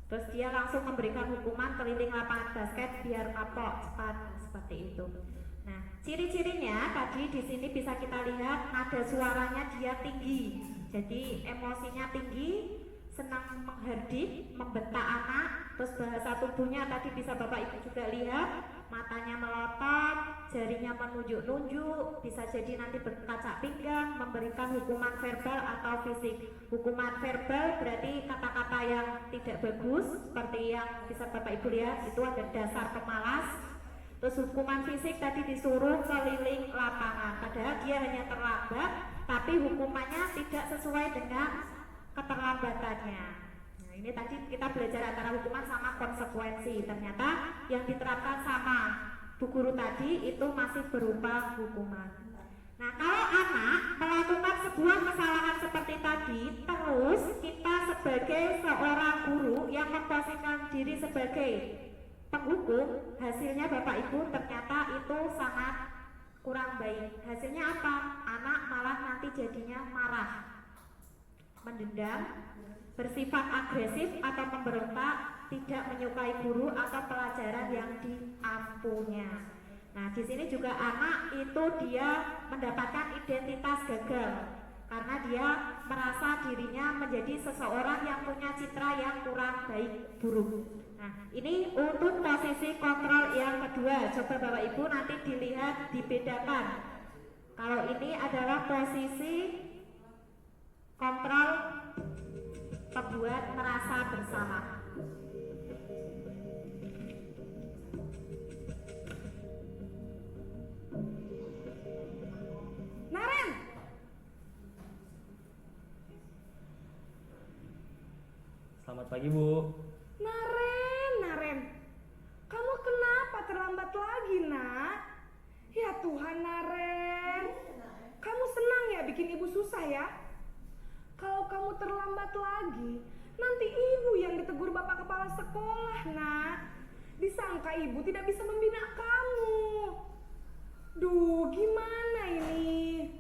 Terus dia langsung memberikan hukuman keliling lapangan basket biar kapok cepat, seperti itu. Nah, ciri-cirinya tadi di sini bisa kita lihat nada suaranya dia tinggi. Jadi emosinya tinggi, senang menghardik, membentak anak. Terus bahasa tubuhnya tadi bisa Bapak Ibu juga lihat, matanya melotot, jarinya menunjuk-nunjuk, bisa jadi nanti berkaca pinggang, memberikan hukuman verbal atau fisik. Hukuman verbal berarti kata-kata yang tidak bagus, seperti yang bisa Bapak Ibu lihat, itu ada dasar pemalas. Terus hukuman fisik tadi disuruh keliling lapangan, padahal dia hanya terlambat, tapi hukumannya tidak sesuai dengan keterlambatannya. Nah, ini tadi kita belajar antara hukuman sama konsekuensi. Ternyata yang diterapkan sama Bu Guru tadi itu masih berupa hukuman. Nah, kalau anak melakukan sebuah kesalahan seperti tadi, terus kita sebagai seorang guru yang memposisikan diri sebagai penghukum, hasilnya Bapak Ibu ternyata itu sangat kurang baik. Hasilnya apa? Anak malah nanti jadinya marah, mendendam, bersifat agresif atau memberontak, tidak menyukai guru atau pelajaran yang diampunya. Nah, di sini juga anak itu dia mendapatkan identitas gagal karena dia merasa dirinya menjadi seseorang yang punya citra yang kurang baik, buruk. Nah, ini untuk posisi kontrol yang kedua. Coba Bapak Ibu nanti dilihat, dibedakan. Kalau ini adalah posisi kontrol pembuat merasa bersalah. Naren, Selamat pagi, Bu. Naren, kamu kenapa terlambat lagi, Nak? Ya Tuhan, Naren, kamu senang ya bikin ibu susah ya? Kalau kamu terlambat lagi, nanti ibu yang ditegur bapak kepala sekolah, Nak. Disangka ibu tidak bisa membina kamu. Duh, gimana ini?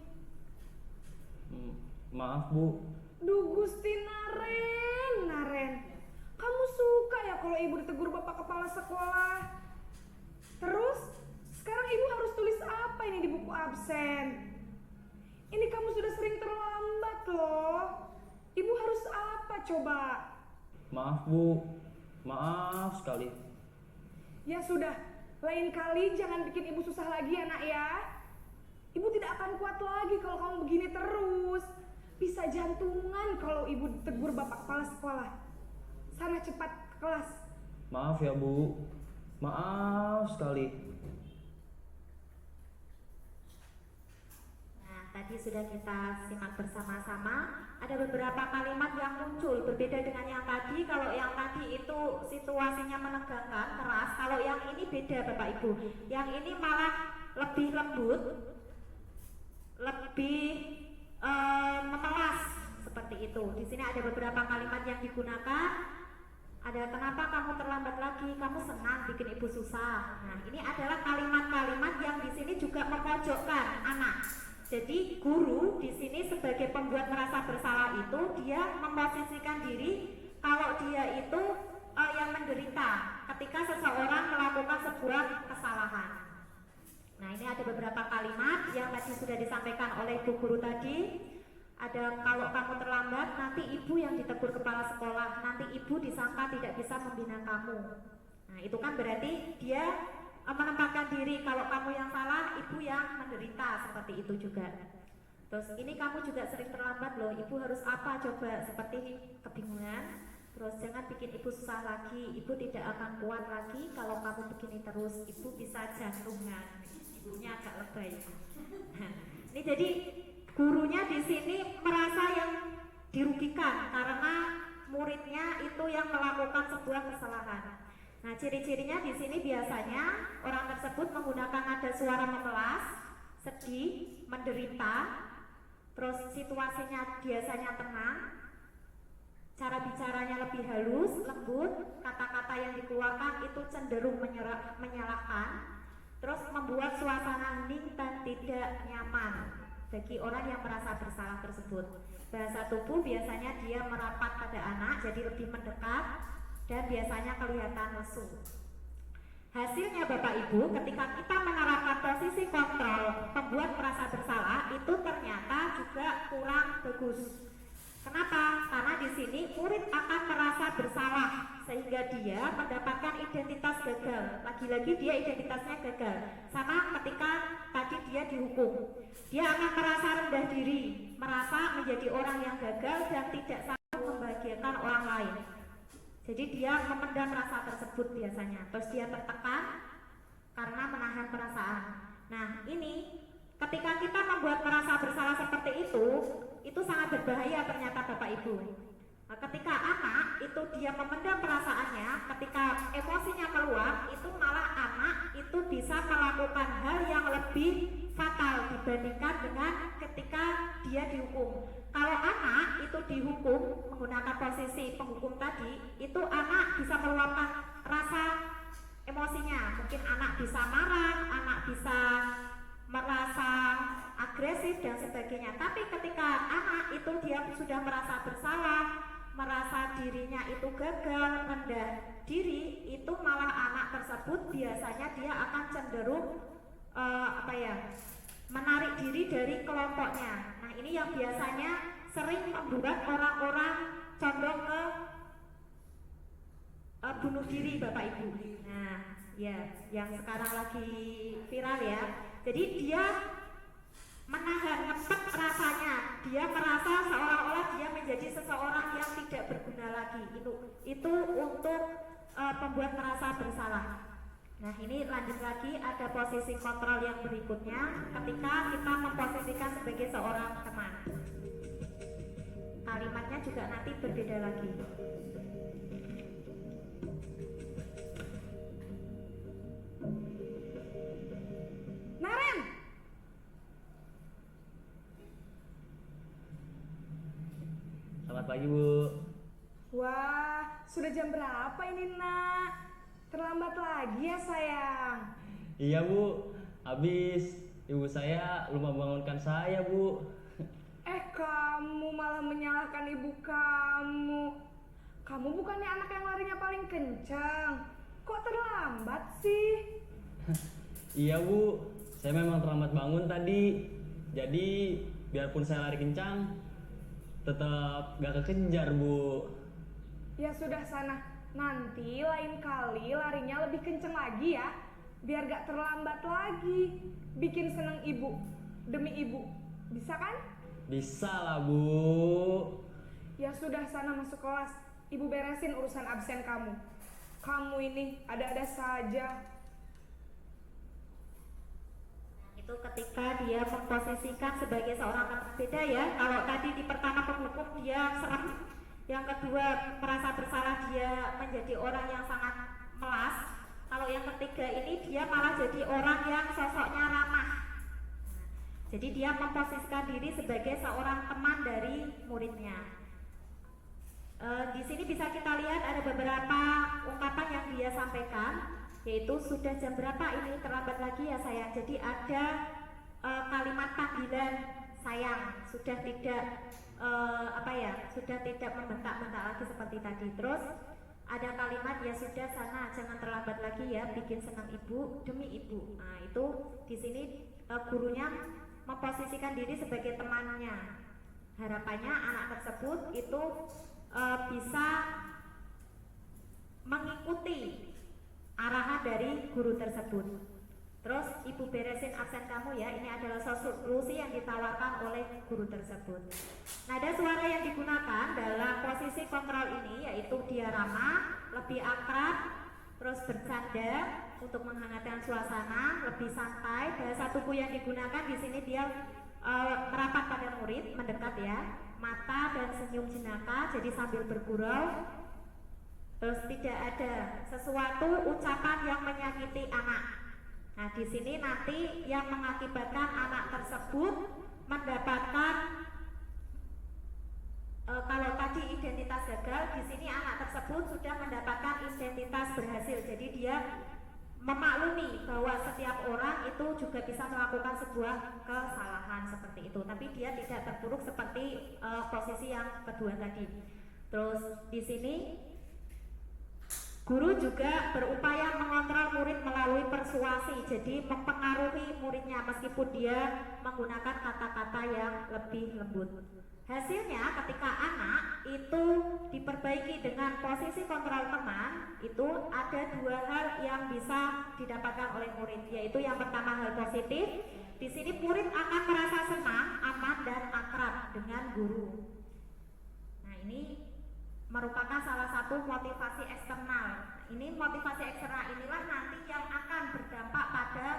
Maaf, Bu. Duh, Gusti Naren, kamu suka ya kalau ibu ditegur bapak kepala sekolah? Terus, sekarang ibu harus tulis apa ini di buku absen? Ini kamu sudah sering terlambat loh. Ibu harus apa coba? Maaf, Bu. Maaf sekali. Ya sudah, lain kali jangan bikin ibu susah lagi ya, Nak ya. Ibu tidak akan kuat lagi kalau kamu begini terus. Bisa jantungan kalau ibu ditegur bapak kepala sekolah. Sana cepat ke kelas. Maaf ya, Bu. Maaf sekali. Nah, tadi sudah kita simak bersama-sama. Ada beberapa kalimat yang muncul berbeda dengan yang tadi. Kalau yang tadi itu situasinya menegangkan, keras. Kalau yang ini beda, Bapak Ibu. Yang ini malah lebih lembut, lebih memelas, seperti itu. Di sini ada beberapa kalimat yang digunakan. Ada kenapa kamu terlambat lagi? Kamu senang bikin ibu susah. Nah, ini adalah kalimat-kalimat yang di sini juga memojokkan anak. Jadi guru di sini sebagai pembuat merasa bersalah itu dia memposisikan diri kalau dia itu yang menderita ketika seseorang melakukan sebuah kesalahan. Nah, ini ada beberapa kalimat yang tadi sudah disampaikan oleh Bu Guru tadi. Ada kalau kamu terlambat nanti ibu yang ditegur kepala sekolah, nanti ibu disangka tidak bisa membina kamu. Nah, itu kan berarti dia menempatkan diri kalau kamu yang salah, ibu yang menderita, seperti itu juga. Terus ini kamu juga sering terlambat loh, ibu harus apa coba, seperti kebingungan. Terus jangan bikin ibu susah lagi, ibu tidak akan kuat lagi kalau kamu begini terus, ibu bisa jantungan. Ibunya agak lebay. Nah, ini jadi gurunya di sini merasa yang dirugikan karena muridnya itu yang melakukan sebuah kesalahan. Nah, ciri-cirinya di sini biasanya orang tersebut menggunakan nada suara memelas, sedih, menderita, terus situasinya biasanya tenang, cara bicaranya lebih halus, lembut, kata-kata yang dikeluarkan itu cenderung menyalahkan, terus membuat suasana hening dan tidak nyaman. bagi orang yang merasa bersalah tersebut. Bahasa tubuh biasanya dia merapat pada anak, jadi lebih mendekat dan biasanya kelihatan lesu. Hasilnya Bapak Ibu, ketika kita menerapkan posisi kontrol pembuat merasa bersalah, itu ternyata juga kurang bagus. Kenapa? Karena di sini murid akan merasa bersalah sehingga dia mendapatkan identitas gagal. Lagi-lagi dia identitasnya gagal. Sama ketika tadi dia dihukum. Dia akan merasa rendah diri, merasa menjadi orang yang gagal dan tidak sanggup membahagiakan orang lain. Jadi dia memendam rasa tersebut biasanya. Terus dia tertekan karena menahan perasaan. Nah ini ketika kita membuat merasa bersalah seperti itu sangat berbahaya ternyata Bapak Ibu. Nah, ketika anak itu dia memendam perasaannya, ketika emosinya keluar, itu malah anak itu bisa melakukan hal yang lebih fatal dibandingkan dengan ketika dia dihukum. Kalau anak itu dihukum menggunakan posisi penghukum tadi, itu anak bisa meluapkan rasa emosinya. Mungkin anak bisa marah, anak bisa merasa agresif dan sebagainya. Tapi ketika anak itu dia sudah merasa bersalah, merasa dirinya itu gagal, rendah diri, itu malah anak tersebut biasanya dia akan cenderung menarik diri dari kelompoknya. Nah ini yang biasanya sering membuat orang-orang condong ke bunuh diri Bapak Ibu. Nah ya yang sekarang lagi viral ya. Jadi dia menahan, ngepet rasanya, dia merasa seolah-olah dia menjadi seseorang yang tidak berguna lagi. Itu untuk pembuat merasa bersalah. Nah ini lanjut lagi, ada posisi kontrol yang berikutnya ketika kita memposisikan sebagai seorang teman. Kalimatnya juga nanti berbeda lagi. Naren, Selamat pagi Bu. wah sudah jam berapa ini nak? Terlambat lagi ya sayang. Iya Bu, habis ibu saya lupa bangunkan saya Bu. Kamu malah menyalahkan ibu kamu. Kamu bukannya anak yang larinya paling kencang. Kok terlambat sih? Iya Bu, saya memang terlambat bangun tadi. Jadi biarpun saya lari kencang, tetap gak kekejar Bu. Ya sudah sana, nanti lain kali larinya lebih kenceng lagi ya. Biar gak terlambat lagi. Bikin seneng ibu, demi ibu. Bisa kan? Bisa lah Bu. Ya sudah sana masuk kelas. Ibu beresin urusan absen kamu. Kamu ini ada-ada saja. Itu ketika dia memposisikan sebagai seorang teman. Beda ya, kalau tadi di pertama penghukum dia serem, yang kedua merasa bersalah dia menjadi orang yang sangat melas. Kalau yang ketiga ini dia malah jadi orang yang sosoknya ramah. Jadi dia memposisikan diri sebagai seorang teman dari muridnya. Di sini bisa kita lihat ada beberapa ungkapan yang dia sampaikan, yaitu sudah jam berapa ini, terlambat lagi ya sayang. Jadi ada kalimat panggilan sayang, sudah tidak sudah tidak membentak-bentak lagi seperti tadi. Terus ada kalimat ya sudah sana, jangan terlambat lagi ya, bikin senang ibu demi ibu. Nah itu di sini gurunya memposisikan diri sebagai temannya. Harapannya anak tersebut itu bisa mengikuti arahan dari guru tersebut. Terus ibu beresin absen kamu ya, ini adalah solusi yang ditawarkan oleh guru tersebut. Nada suara yang digunakan dalam posisi kontrol ini yaitu dia ramah, lebih akrab, terus bercanda untuk menghangatkan suasana, lebih santai. Bahasa tubuh yang digunakan di sini dia merapat pada murid, mendekat ya, mata dan senyum jenaka, jadi sambil bergurau. Terus tidak ada sesuatu ucapan yang menyakiti anak. Nah di sini nanti yang mengakibatkan anak tersebut mendapatkan kalau tadi identitas gagal, di sini anak tersebut sudah mendapatkan identitas berhasil. Jadi dia memaklumi bahwa setiap orang itu juga bisa melakukan sebuah kesalahan seperti itu, tapi dia tidak terpuruk seperti posisi yang kedua tadi. Terus di sini guru juga berupaya mengontrol murid melalui persuasi, jadi mempengaruhi muridnya meskipun dia menggunakan kata-kata yang lebih lembut. Hasilnya ketika anak itu diperbaiki dengan posisi kontrol teman, itu ada dua hal yang bisa didapatkan oleh murid, yaitu yang pertama hal positif. Di sini murid akan merasa senang, aman dan akrab dengan guru. Nah, ini merupakan salah satu motivasi eksternal. Ini motivasi eksternal inilah nanti yang akan berdampak pada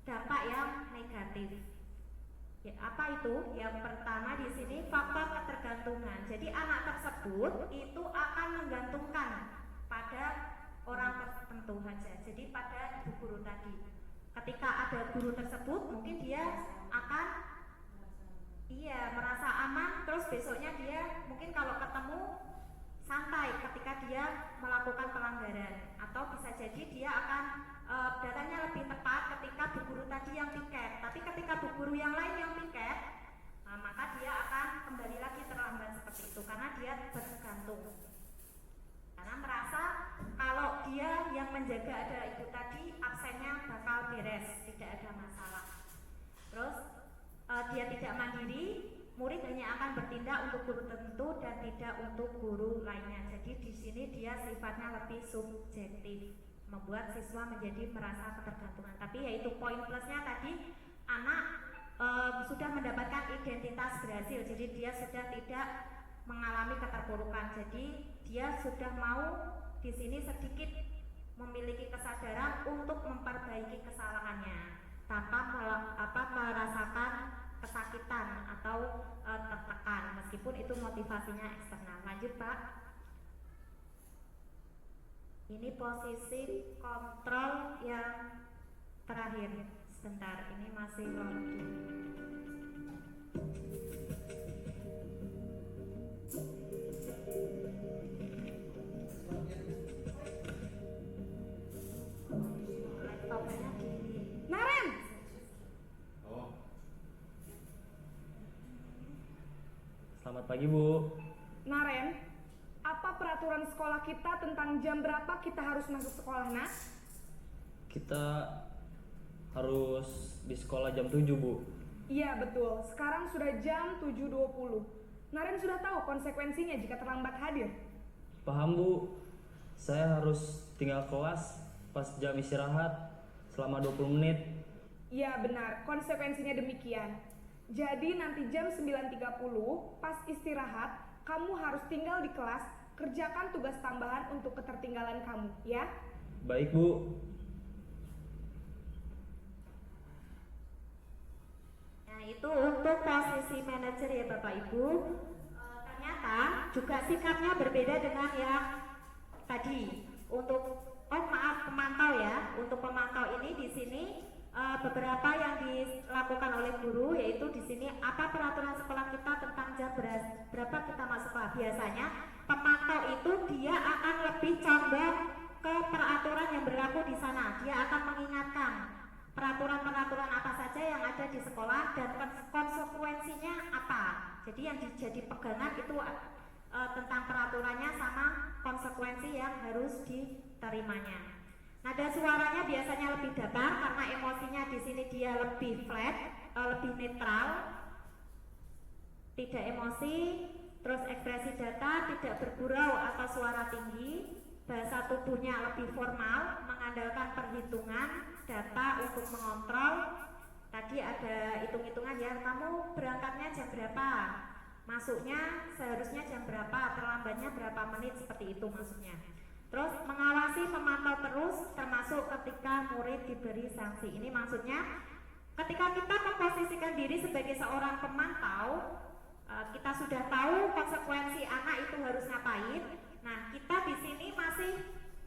dampak yang negatif. Ya, apa itu? Yang pertama di sini faktor ketergantungan. Jadi anak tersebut itu akan menggantungkan pada orang tertentu saja. Jadi pada ibu guru tadi. Ketika ada guru tersebut, mungkin dia akan merasa aman. Terus besoknya dia mungkin kalau ketemu santai ketika dia melakukan pelanggaran, atau bisa jadi dia akan datanya lebih tepat ketika bu guru tadi yang piket, tapi ketika bu guru yang lain yang piket, maka dia akan kembali lagi terlambat seperti itu karena dia bergantung, karena merasa kalau dia yang menjaga ada ibu tadi, absennya bakal beres, tidak ada masalah. Terus dia tidak mandiri, murid hanya akan bertindak untuk guru tertentu dan tidak untuk guru lainnya. Jadi di sini dia sifatnya lebih subjektif, membuat siswa menjadi merasa ketergantungan. Tapi yaitu poin plusnya tadi, anak sudah mendapatkan identitas berhasil, jadi dia sudah tidak mengalami keterpurukan. Jadi dia sudah mau di sini sedikit memiliki kesadaran untuk memperbaiki kesalahannya tanpa merasakan kesakitan atau tertekan, meskipun itu motivasinya eksternal. Lanjut Pak. Ini posisi kontrol yang terakhir. Sebentar, ini masih loading. Laptopnya di Naren, Selamat pagi Bu. Naren, apa peraturan sekolah kita tentang jam berapa kita harus masuk sekolah, Nak? Kita harus di sekolah jam 7 Bu. Iya betul, sekarang sudah jam 7.20. Naren sudah tahu konsekuensinya jika terlambat hadir. Paham Bu. Saya harus tinggal kelas pas jam istirahat selama 20 menit. Iya benar, konsekuensinya demikian. Jadi nanti jam 9.30 pas istirahat, kamu harus tinggal di kelas, kerjakan tugas tambahan untuk ketertinggalan kamu, ya? Baik Bu. Nah, itu untuk posisi manajer ya Bapak Ibu. Ternyata juga sikapnya berbeda dengan yang tadi. Untuk pemantau ya. Untuk pemantau ini di sini beberapa yang dilakukan oleh guru, yaitu di sini apa peraturan sekolah kita tentang jam berapa kita masuk sekolah. Biasanya pemantau itu dia akan lebih condong ke peraturan yang berlaku di sana. Dia akan mengingatkan peraturan-peraturan apa saja yang ada di sekolah dan konsekuensinya apa. Jadi yang jadi pegangan itu tentang peraturannya sama konsekuensi yang harus diterimanya. Nada suaranya biasanya lebih datar karena emosinya di sini dia lebih flat, lebih netral, tidak emosi. Terus ekspresi datar, tidak bergurau atau suara tinggi. Bahasa tubuhnya lebih formal, mengandalkan perhitungan, data untuk mengontrol. Tadi ada hitung-hitungan ya, kamu berangkatnya jam berapa, masuknya seharusnya jam berapa, terlambatnya berapa menit, seperti itu maksudnya. Terus mengawasi, memantau terus, termasuk ketika murid diberi sanksi. Ini maksudnya ketika kita memposisikan diri sebagai seorang pemantau, kita sudah tahu konsekuensi anak itu harus ngapain. Nah, kita di sini masih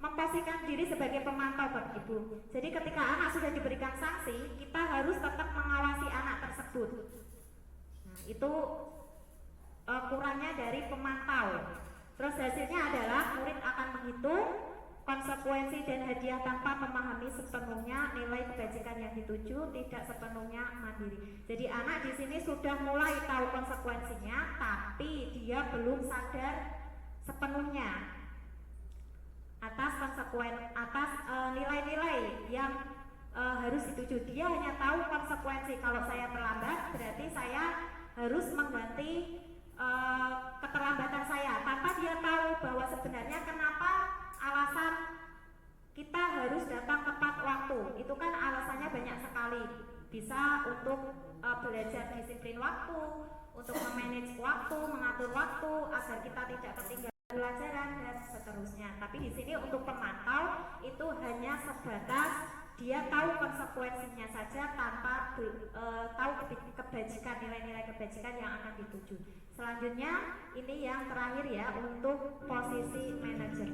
memposisikan diri sebagai pemantau Bapak Ibu. Jadi ketika anak sudah diberikan sanksi, kita harus tetap mengawasi anak tersebut. Nah, itu kurangnya dari pemantau. Terus hasilnya adalah murid akan menghitung konsekuensi dan hadiah tanpa memahami sepenuhnya nilai kebajikan yang dituju, tidak sepenuhnya mandiri. Jadi anak di sini sudah mulai tahu konsekuensinya, tapi dia belum sadar sepenuhnya atas nilai-nilai yang harus dituju. Dia hanya tahu konsekuensi, kalau saya terlambat berarti saya harus mengganti keterlambatan saya, tanpa dia tahu bahwa sebenarnya kenapa alasan kita harus datang tepat waktu. Itu kan alasannya banyak sekali. Bisa untuk belajar disiplin waktu, untuk memanage waktu, mengatur waktu agar kita tidak ketinggalan pelajaran dan seterusnya. Tapi di sini untuk pemantau itu hanya sebatas dia tahu konsekuensinya saja tanpa tahu kebajikan, nilai-nilai kebajikan yang akan dituju. Selanjutnya ini yang terakhir ya, untuk posisi manajer.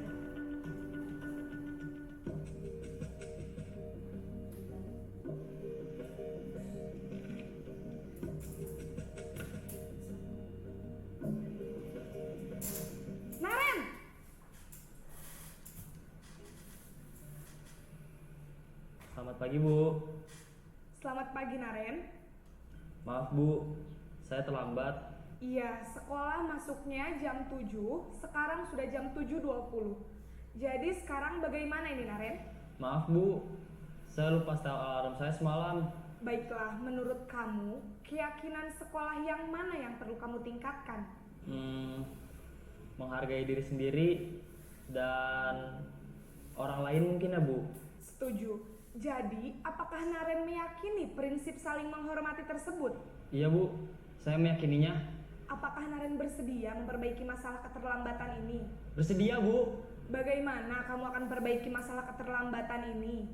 Naren, Selamat pagi, Bu. selamat pagi Naren. Maaf, Bu. Saya terlambat. Iya, sekolah masuknya jam 7, sekarang sudah jam 7.20. Jadi sekarang bagaimana ini Naren? Maaf, Bu. Saya lupa setel alarm saya semalam. Baiklah, menurut kamu, keyakinan sekolah yang mana yang perlu kamu tingkatkan? Menghargai diri sendiri dan orang lain mungkin ya, Bu. Setuju. Jadi, apakah Naren meyakini prinsip saling menghormati tersebut? Iya, Bu. Saya meyakininya. Apakah Naren bersedia memperbaiki masalah keterlambatan ini? Bersedia, Bu. Bagaimana kamu akan perbaiki masalah keterlambatan ini?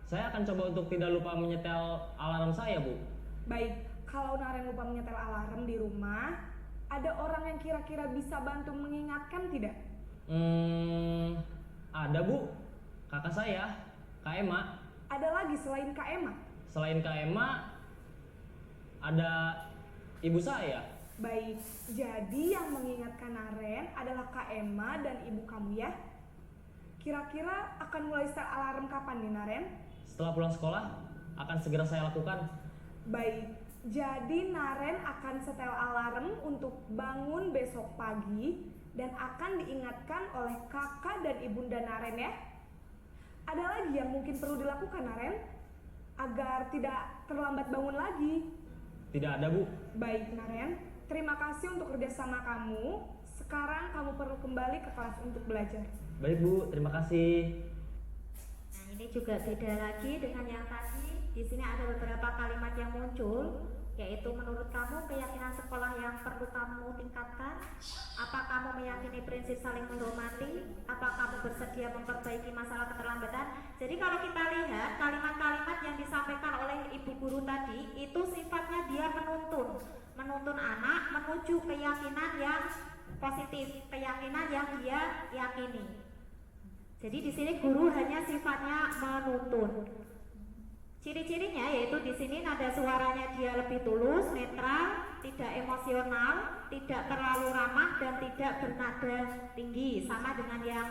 Saya akan coba untuk tidak lupa menyetel alarm saya, Bu. Baik, kalau Naren lupa menyetel alarm di rumah, ada orang yang kira-kira bisa bantu mengingatkan tidak? Ada, Bu. Kakak saya, Kak Ema. Ada lagi selain Kak Ema? Selain Kak Ema, ada ibu saya. Baik, jadi yang mengingatkan Naren adalah Kak Ema dan ibu kamu ya? Kira-kira akan mulai setel alarm kapan nih Naren? Setelah pulang sekolah, akan segera saya lakukan. Baik, jadi Naren akan setel alarm untuk bangun besok pagi dan akan diingatkan oleh kakak dan ibunda Naren ya. Ada lagi yang mungkin perlu dilakukan Naren agar tidak terlambat bangun lagi? Tidak ada, Bu. Baik Naren, terima kasih untuk kerjasama kamu. Sekarang kamu perlu kembali ke kelas untuk belajar. Baik, Bu. Terima kasih. Nah, ini juga beda lagi dengan yang tadi. Di sini ada beberapa kalimat yang muncul, yaitu menurut kamu keyakinan sekolah yang perlu kamu tingkatkan? Apa kamu meyakini prinsip saling menghormati? Apa kamu bersedia memperbaiki masalah keterlambatan? Jadi kalau kita lihat kalimat-kalimat yang disampaikan oleh ibu guru tadi, itu sifatnya dia menuntun anak menuju keyakinan yang positif, keyakinan yang dia yakini. Jadi di sini guru hanya sifatnya menuntun. Ciri-cirinya yaitu di sini nada suaranya dia lebih tulus, netral, tidak emosional, tidak terlalu ramah dan tidak bernada tinggi, sama dengan yang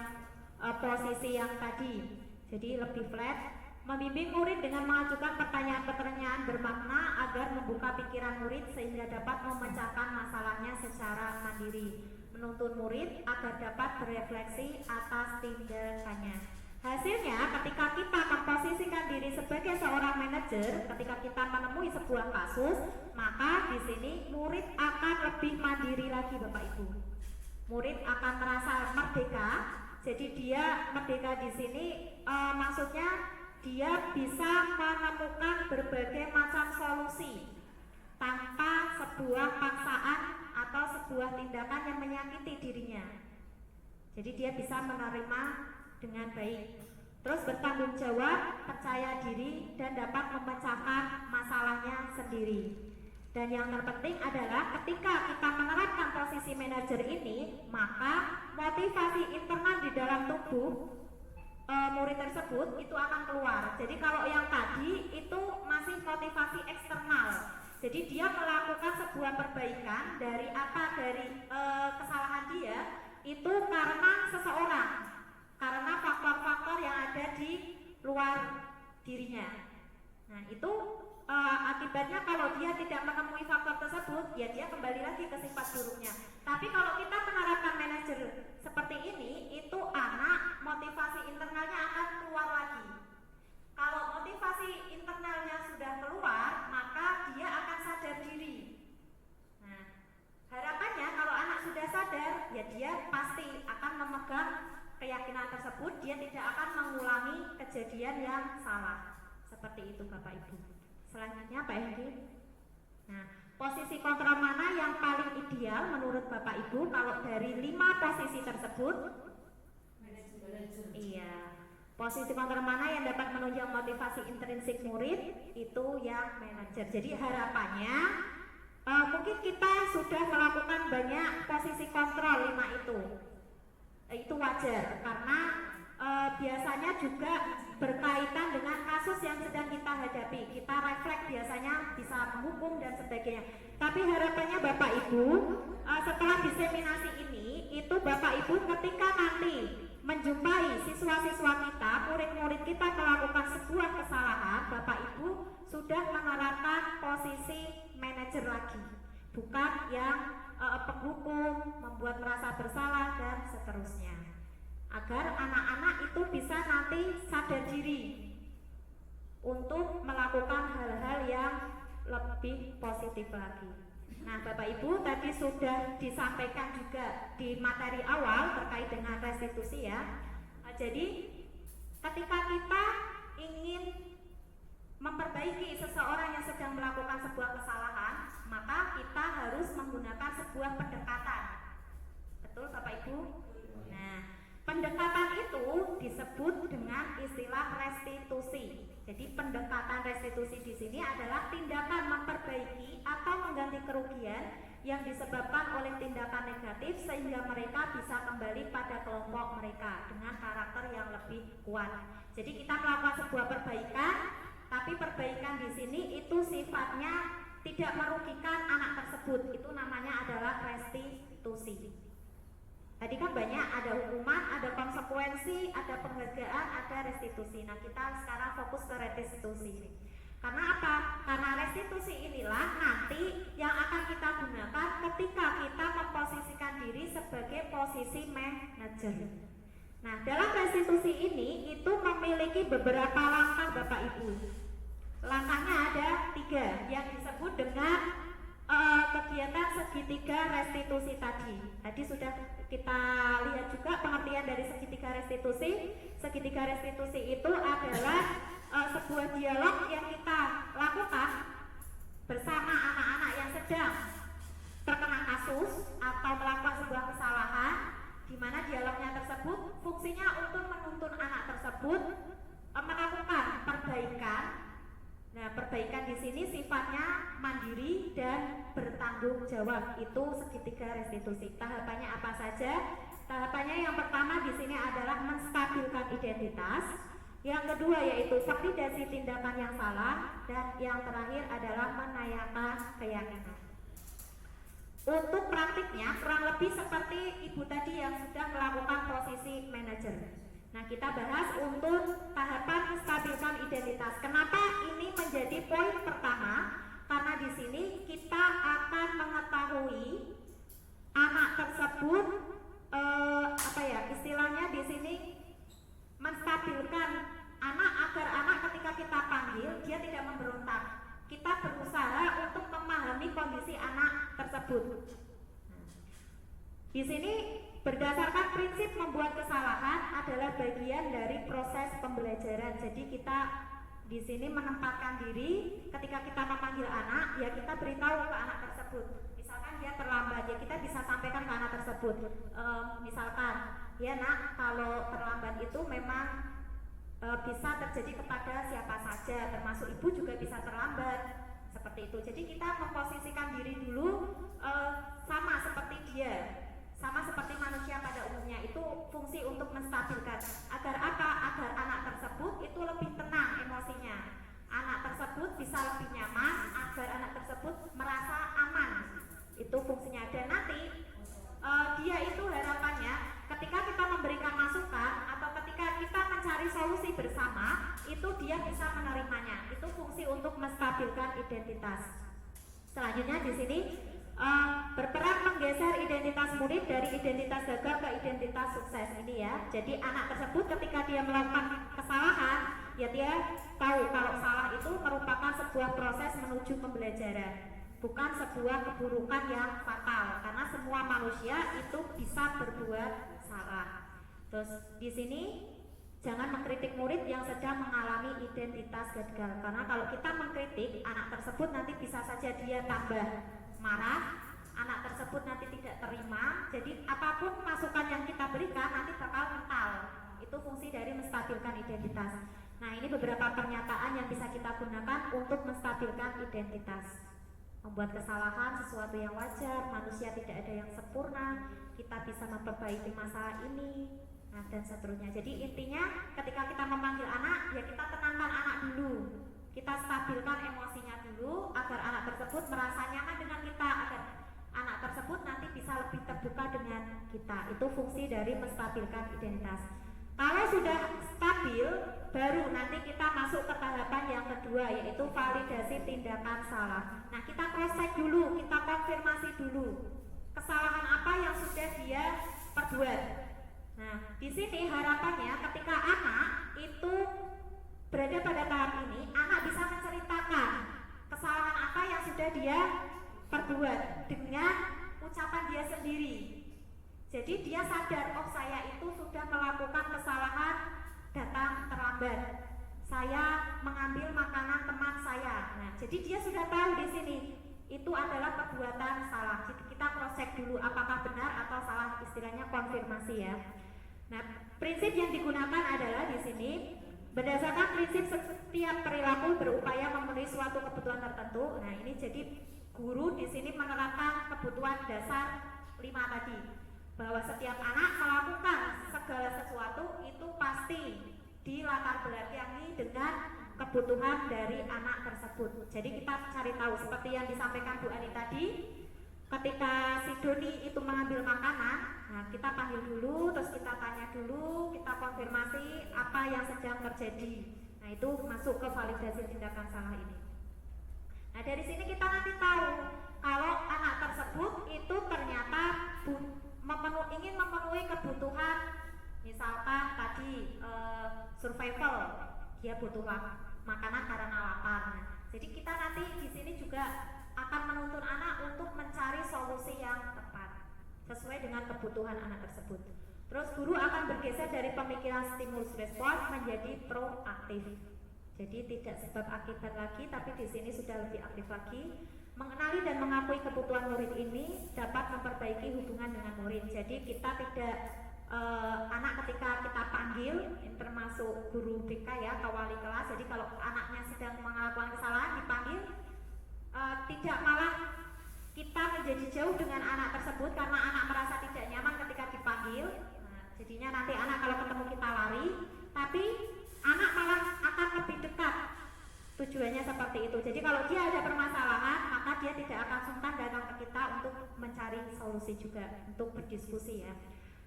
posisi yang tadi. Jadi lebih flat, membimbing murid dengan mengajukan pertanyaan-pertanyaan bermakna agar membuka pikiran murid sehingga dapat memecahkan masalahnya secara mandiri, menuntun murid agar dapat berefleksi atas tindakannya. Hasilnya, ketika kita memposisikan diri sebagai seorang manajer, ketika kita menemui sebuah kasus, maka di sini murid akan lebih mandiri lagi, Bapak Ibu. Murid akan merasa merdeka. Jadi dia merdeka di sini maksudnya dia bisa menemukan berbagai macam solusi tanpa sebuah paksaan atau sebuah tindakan yang menyakiti dirinya. Jadi dia bisa menerima dengan baik, terus bertanggung jawab, percaya diri, dan dapat memecahkan masalahnya sendiri. Dan yang terpenting adalah ketika kita menerapkan posisi manajer ini, maka motivasi internal di dalam tubuh murid tersebut itu akan keluar. Jadi kalau yang tadi itu masih motivasi eksternal, jadi dia melakukan sebuah perbaikan dari kesalahan dia itu karena dirinya. Nah itu akibatnya kalau dia tidak menemui faktor tersebut, ya dia kembali lagi ke sifat buruknya. Tapi kalau kita menerapkan manajer seperti ini, itu anak motivasi internalnya akan keluar lagi. Kalau motivasi internalnya sudah keluar, maka dia akan sadar diri. Nah, harapannya kalau anak sudah sadar, ya dia pasti akan memegang keyakinan tersebut, dia tidak akan mengulangi kejadian yang salah. Seperti itu Bapak Ibu. Selanjutnya Pak Hengki. Nah, posisi kontrol mana yang paling ideal menurut Bapak Ibu kalau dari 5 posisi tersebut? Iya. Posisi kontrol mana yang dapat menunjang motivasi intrinsik murid? Itu yang manajer. Jadi harapannya mungkin kita sudah melakukan banyak posisi kontrol 5 itu. Itu wajar karena biasanya juga berkaitan dengan kasus yang sedang kita hadapi. Kita refleks biasanya bisa menghukum dan sebagainya. Tapi harapannya Bapak Ibu setelah diseminasi ini, itu Bapak Ibu ketika nanti menjumpai siswa-siswa kita, murid-murid kita melakukan sebuah kesalahan, Bapak Ibu sudah menerapkan posisi manajer lagi, bukan yang penghukum, membuat merasa bersalah dan seterusnya. Agar anak-anak itu bisa nanti sadar diri untuk melakukan hal-hal yang lebih positif lagi. Nah Bapak Ibu tadi sudah disampaikan juga di materi awal terkait dengan restitusi ya. Jadi ketika kita ingin memperbaiki seseorang yang sedang melakukan sebuah kesalahan, maka kita harus menggunakan sebuah pendekatan. Betul Bapak Ibu? Nah, pendekatan itu disebut dengan istilah restitusi. Jadi pendekatan restitusi di sini adalah tindakan memperbaiki atau mengganti kerugian yang disebabkan oleh tindakan negatif sehingga mereka bisa kembali pada kelompok mereka dengan karakter yang lebih kuat. Jadi kita melakukan sebuah perbaikan, tapi perbaikan di sini itu sifatnya tidak merugikan anak tersebut. Itu namanya adalah restitusi. Tadi kan banyak, ada hukuman, ada konsekuensi, ada penghargaan, ada restitusi. Nah kita sekarang fokus ke restitusi. Karena apa? Karena restitusi inilah nanti yang akan kita gunakan ketika kita memposisikan diri sebagai posisi manajer. Nah dalam restitusi ini itu memiliki beberapa langkah Bapak Ibu. Langkahnya ada 3 yang disebut dengan kegiatan segitiga restitusi tadi. Tadi sudah kita lihat juga pengertian dari segitiga restitusi. Segitiga restitusi itu adalah sebuah dialog yang kita lakukan bersama anak-anak yang sedang terkena kasus atau melakukan sebuah kesalahan, di mana dialognya tersebut fungsinya untuk menuntun anak tersebut melakukan perbaikan. Nah, perbaikan di sini sifatnya mandiri dan bertanggung jawab. Itu segitiga restitusi. Tahapannya apa saja? Tahapannya yang pertama di sini adalah menstabilkan identitas. Yang kedua yaitu validasi tindakan yang salah, dan yang terakhir adalah menayangkan keyakinan. Untuk praktiknya kurang lebih seperti Ibu tadi yang sudah melakukan posisi manajer. Nah kita bahas untuk tahapan menstabilkan identitas. Kenapa ini menjadi poin pertama? Karena di sini kita akan mengetahui anak tersebut istilahnya di sini menstabilkan anak agar anak ketika kita panggil dia tidak memberontak. Kita berusaha untuk memahami kondisi anak tersebut. Di sini berdasarkan prinsip membuat kesalahan adalah bagian dari proses pembelajaran. Jadi kita di sini menempatkan diri ketika kita memanggil anak, ya kita beritahu ke anak tersebut. Misalkan dia terlambat, ya kita bisa sampaikan ke anak tersebut. Misalkan, ya nak, kalau terlambat itu memang bisa terjadi kepada siapa saja, termasuk ibu juga bisa terlambat. Seperti itu. Jadi kita memposisikan diri dulu sama seperti dia. Sama seperti manusia pada umumnya, itu fungsi untuk menstabilkan. Agar apa? Agar anak tersebut itu lebih tenang emosinya. Anak tersebut bisa lebih nyaman, agar anak tersebut merasa aman. Itu fungsinya. Dan nanti dia itu harapannya ketika kita memberikan masukan atau ketika kita mencari solusi bersama, itu itu dia bisa menerimanya. Itu fungsi untuk menstabilkan identitas. Selanjutnya di sini berperan menggeser identitas murid dari identitas gagal ke identitas sukses ini ya. Jadi anak tersebut ketika dia melakukan kesalahan, ya dia tahu kalau salah itu merupakan sebuah proses menuju pembelajaran, bukan sebuah keburukan yang fatal. Karena semua manusia itu bisa berbuat salah. Terus di sini jangan mengkritik murid yang sedang mengalami identitas gagal, karena kalau kita mengkritik anak tersebut nanti bisa saja dia tambah marah, anak tersebut nanti tidak terima. Jadi apapun masukan yang kita berikan nanti bakal mental. Itu fungsi dari menstabilkan identitas. Nah, ini beberapa pernyataan yang bisa kita gunakan untuk menstabilkan identitas. Membuat kesalahan sesuatu yang wajar, manusia tidak ada yang sempurna, kita bisa memperbaiki masalah ini, nah, dan seterusnya. Jadi intinya ketika kita memanggil anak, ya kita tenangkan anak dulu, kita stabilkan emosinya dulu agar anak tersebut merasa nyaman dengan kita, agar anak tersebut nanti bisa lebih terbuka dengan kita. Itu fungsi dari menstabilkan identitas. Kalau sudah stabil, baru nanti kita masuk ke tahapan yang kedua, yaitu validasi tindakan salah. Nah, kita cross check dulu, kita konfirmasi dulu kesalahan apa yang sudah dia perbuat. Nah, di sini harapannya ketika anak itu berada pada tahap ini, anak bisa menceritakan kesalahan apa yang sudah dia perbuat dengan ucapan dia sendiri. Jadi dia sadar, oh saya itu sudah melakukan kesalahan, datang terlambat, saya mengambil makanan teman saya. Nah, jadi dia sudah tahu di sini itu adalah perbuatan salah. Jadi kita cross check dulu apakah benar atau salah, istilahnya konfirmasi ya. Nah, prinsip yang digunakan adalah di sini berdasarkan prinsip setiap perilaku berupaya memenuhi suatu kebutuhan tertentu. Nah, ini jadi guru di sini menerapkan kebutuhan dasar 5 tadi, bahwa setiap anak melakukan segala sesuatu itu pasti dilatar belakangi dengan kebutuhan dari anak tersebut. Jadi kita cari tahu seperti yang disampaikan Bu Ani tadi, ketika si Doni itu mengambil makanan, nah kita panggil dulu, terus kita tanya dulu, kita konfirmasi apa yang sedang terjadi. Nah, itu masuk ke validasi tindakan salah ini. Nah, dari sini kita nanti tahu kalau anak tersebut itu ternyata ingin memenuhi kebutuhan, misalkan tadi survival, dia butuh makanan karena lapar. Nah, jadi kita nanti di sini juga akan menuntun anak untuk mencari solusi yang tepat sesuai dengan kebutuhan anak tersebut. Terus guru akan bergeser dari pemikiran stimulus respons menjadi proaktif. Jadi tidak sebab akibat lagi, tapi di sini sudah lebih aktif lagi. Mengenali dan mengakui kebutuhan murid ini dapat memperbaiki hubungan dengan murid. Jadi kita tidak anak ketika kita panggil, termasuk guru BK ya, atau wali kelas. Jadi kalau anaknya sedang melakukan kesalahan dipanggil, tidak malah kita menjadi jauh dengan anak tersebut karena anak merasa tidak nyaman ketika dipanggil. Nah, jadinya nanti anak kalau ketemu kita lari, tapi anak malah akan lebih dekat. Tujuannya seperti itu. Jadi kalau dia ada permasalahan, maka dia tidak akan sungkan datang ke kita untuk mencari solusi juga, untuk berdiskusi ya.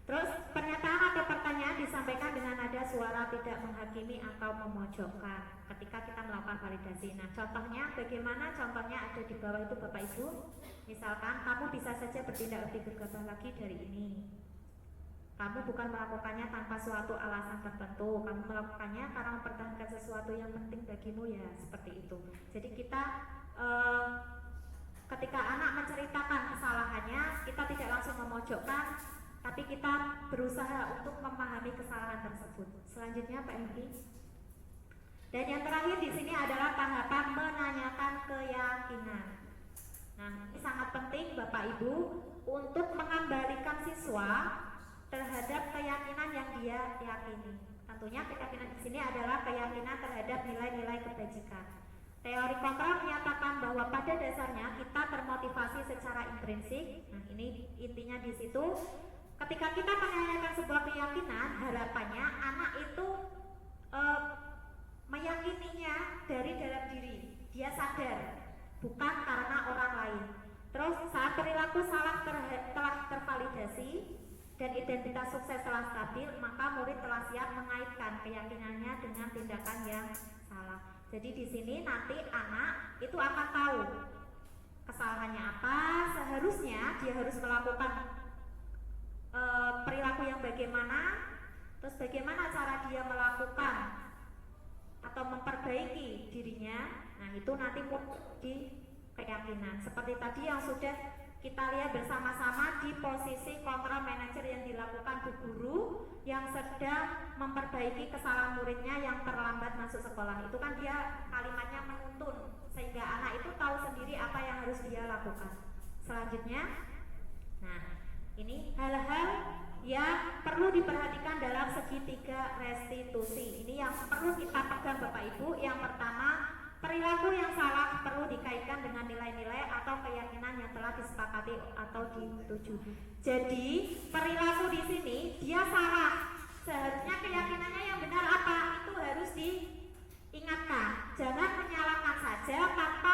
Terus pernyataan atau pertanyaan disampaikan dengan nada suara tidak menghakimi atau memojokkan ketika kita melakukan validasi. Nah, contohnya bagaimana? Contohnya ada di bawah itu Bapak Ibu. Misalkan kamu bisa saja bertindak lebih gegabah lagi dari ini. Kamu bukan melakukannya tanpa suatu alasan tertentu. Kamu melakukannya karena mempertahankan sesuatu yang penting bagimu ya, seperti itu. Jadi kita ketika anak menceritakan kesalahannya, kita tidak langsung memojokkan, tapi kita berusaha untuk memahami kesalahan tersebut. Selanjutnya Pak Henry. Dan yang terakhir di sini adalah tahapan menanyakan keyakinan. Nah, ini sangat penting Bapak Ibu untuk mengembalikan siswa terhadap keyakinan yang dia yakini. Tentunya keyakinan di sini adalah keyakinan terhadap nilai-nilai kebajikan. Teori kontrol menyatakan bahwa pada dasarnya kita termotivasi secara intrinsik. Nah, ini intinya di situ. Ketika kita menanyakan sebuah keyakinan, harapannya anak itu meyakininya dari dalam diri. Dia sadar, bukan karena orang lain. Terus saat perilaku salah telah tervalidasi, dan identitas sukses telah stabil, maka murid telah siap mengaitkan keyakinannya dengan tindakan yang salah. Jadi di sini nanti anak itu akan tahu kesalahannya apa, seharusnya dia harus melakukan perilaku yang bagaimana, terus bagaimana cara dia melakukan atau memperbaiki dirinya. Nah itu nanti di keyakinan. Seperti tadi yang sudah kita lihat bersama-sama di posisi kontrol manajer yang dilakukan Bu Guru yang sedang memperbaiki kesalahan muridnya yang terlambat masuk sekolah. Itu kan dia kalimatnya menuntun sehingga anak itu tahu sendiri apa yang harus dia lakukan. Selanjutnya, nah ini hal-hal yang perlu diperhatikan dalam segitiga restitusi. Ini yang perlu kita pegang Bapak Ibu. Yang pertama, perilaku yang salah perlu dikaitkan dengan nilai-nilai atau keyakinan yang telah disepakati atau disetujui. Jadi perilaku di sini dia salah. Seharusnya keyakinannya yang benar apa? Itu harus diingatkan. Jangan menyalahkan saja tanpa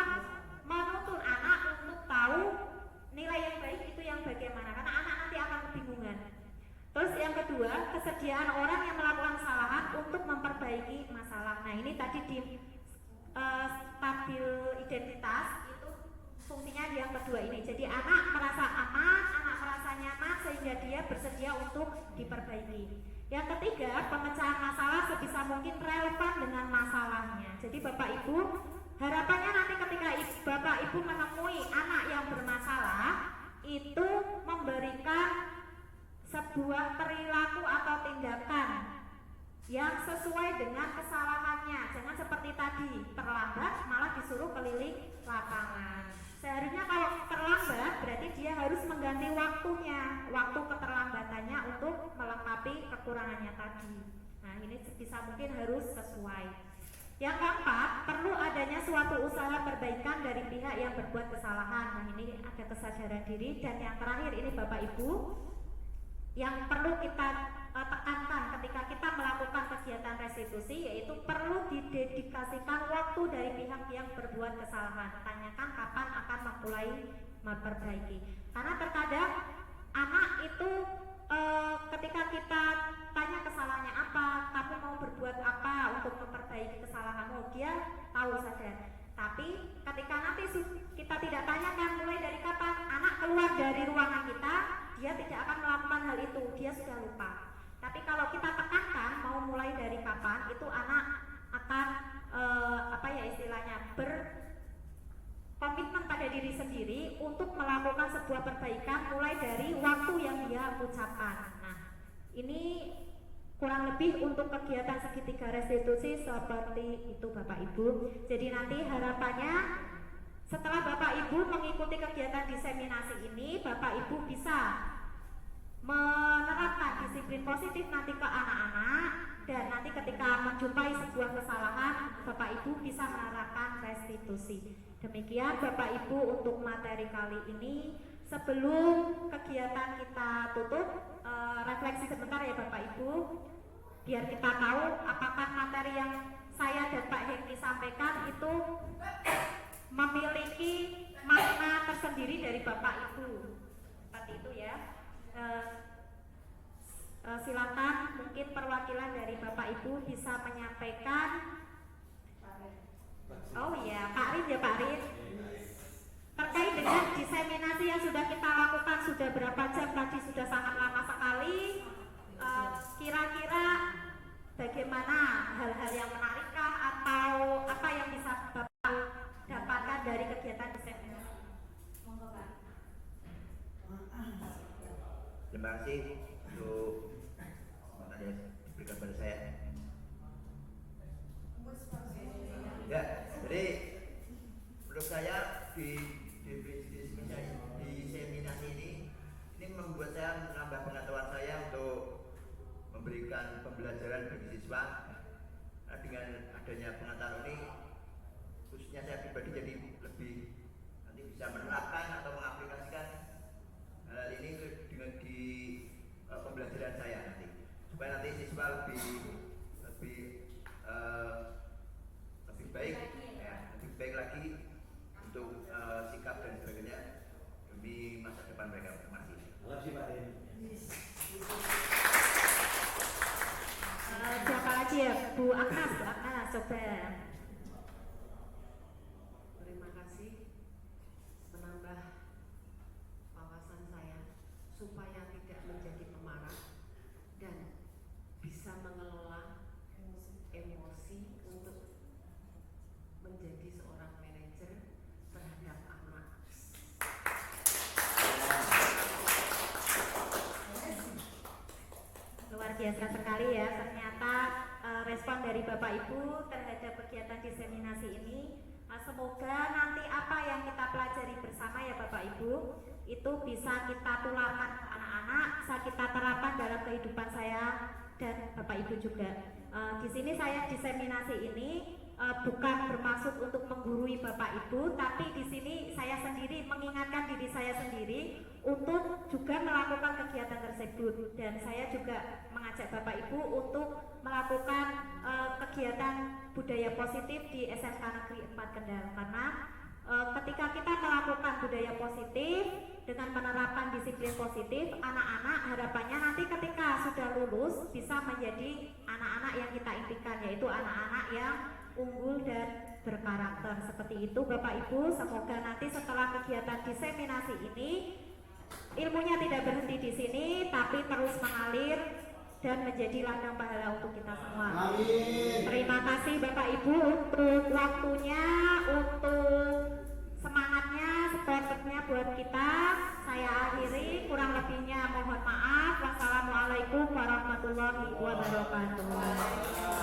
menuntun anak untuk tahu nilai yang baik itu yang bagaimana. Karena anak nanti akan kebingungan. Terus yang kedua, kesediaan orang yang melakukan kesalahan untuk memperbaiki masalah. Nah ini tadi di stabil identitas itu fungsinya yang kedua ini. Jadi anak merasa aman, anak merasa nyaman sehingga dia bersedia untuk diperbaiki. Yang ketiga, pemecahan masalah sebisa mungkin relevan dengan masalahnya. Jadi Bapak Ibu, harapannya nanti ketika Bapak Ibu menemui anak yang bermasalah, itu memberikan sebuah perilaku atau tindakan yang sesuai dengan kesalahannya. Jangan seperti tadi, terlambat malah disuruh keliling lapangan. Seharusnya kalau terlambat berarti dia harus mengganti waktunya, waktu keterlambatannya untuk melengkapi kekurangannya tadi. Nah ini sebisa mungkin harus sesuai. Yang keempat, perlu adanya suatu usaha perbaikan dari pihak yang berbuat kesalahan. Nah ini ada kesadaran diri. Dan yang terakhir ini Bapak Ibu, yang perlu kita tekankan ketika kita melakukan kegiatan restitusi, yaitu perlu didedikasikan waktu dari pihak yang berbuat kesalahan. Tanyakan kapan akan memulai memperbaiki. Karena terkadang anak itu ketika kita tanya kesalahannya apa, kamu mau berbuat apa untuk memperbaiki kesalahanmu, dia tahu saja. Tapi ketika nanti kita tidak tanyakan mulai dari kapan anak keluar dari ruangan kita, dia tidak akan melakukan hal itu, dia sudah lupa. Tapi kalau kita tekankan mau mulai dari kapan, itu anak akan berkomitmen pada diri sendiri untuk melakukan sebuah perbaikan mulai dari waktu yang dia ucapkan. Nah, ini kurang lebih untuk kegiatan segitiga restitusi seperti itu Bapak Ibu. Jadi nanti harapannya setelah Bapak Ibu mengikuti kegiatan diseminasi ini, Bapak Ibu bisa menerapkan disiplin positif nanti ke anak-anak, dan nanti ketika menjumpai sebuah kesalahan, Bapak Ibu bisa menerapkan restitusi. Demikian Bapak Ibu untuk materi kali ini. Sebelum kegiatan kita tutup, refleksi sebentar ya Bapak Ibu, biar kita tahu apakah materi yang saya dan Pak Hengki sampaikan itu memiliki makna tersendiri dari Bapak Ibu. Seperti itu ya. Silakan mungkin perwakilan dari Bapak Ibu bisa menyampaikan. Oh iya, Pak Rin ya Pak Rin. Terkait dengan diseminasi yang sudah kita lakukan sudah berapa jam tadi, sudah sangat lama sekali. Kira-kira bagaimana, hal-hal yang menarikkah atau apa yang bisa Bapak dapatkan dari kegiatan diseminasi? Monggo Pak. Terima kasih untuk materi yang diberikan pada saya. Ya, jadi menurut saya di seminasi ini membuat saya menambah pengetahuan saya untuk memberikan pembelajaran bagi siswa. Dengan adanya pengetahuan ini, khususnya saya pribadi jadi lebih nanti bisa menerapkan atau mengaplikasikan hal ini dengan di pembelajaran saya nanti, supaya nanti siswa lebih baik, ya, lebih baik lagi untuk coba. Terima kasih menambah wawasan saya supaya tidak menjadi pemarah dan bisa mengelola emosi untuk menjadi seorang manajer terhadap anak. Luar biasa sekali ya, ternyata respon dari Bapak Ibu terhadap kegiatan diseminasi ini. Semoga nanti apa yang kita pelajari bersama ya Bapak Ibu itu bisa kita tularkan ke anak-anak, bisa kita terapkan dalam kehidupan saya dan Bapak Ibu juga. Di sini saya diseminasi ini bukan bermaksud untuk menggurui Bapak Ibu, tapi di sini saya sendiri mengingatkan diri saya sendiri untuk juga melakukan kegiatan tersebut, dan saya juga mengajak Bapak Ibu untuk melakukan kegiatan budaya positif di SMK Negeri 4 Kendal, karena ketika kita melakukan budaya positif dengan menerapkan disiplin positif, anak-anak harapannya nanti ketika sudah lulus bisa menjadi anak-anak yang kita impikan, yaitu anak-anak yang unggul dan berkarakter. Seperti itu Bapak Ibu, semoga nanti setelah kegiatan diseminasi ini ilmunya tidak berhenti di sini tapi terus mengalir dan menjadi ladang pahala untuk kita semua. Amin. Terima kasih Bapak Ibu untuk waktunya, untuk semangatnya, supportnya buat kita. Saya akhiri, kurang lebihnya mohon maaf. Wassalamualaikum warahmatullahi wabarakatuh.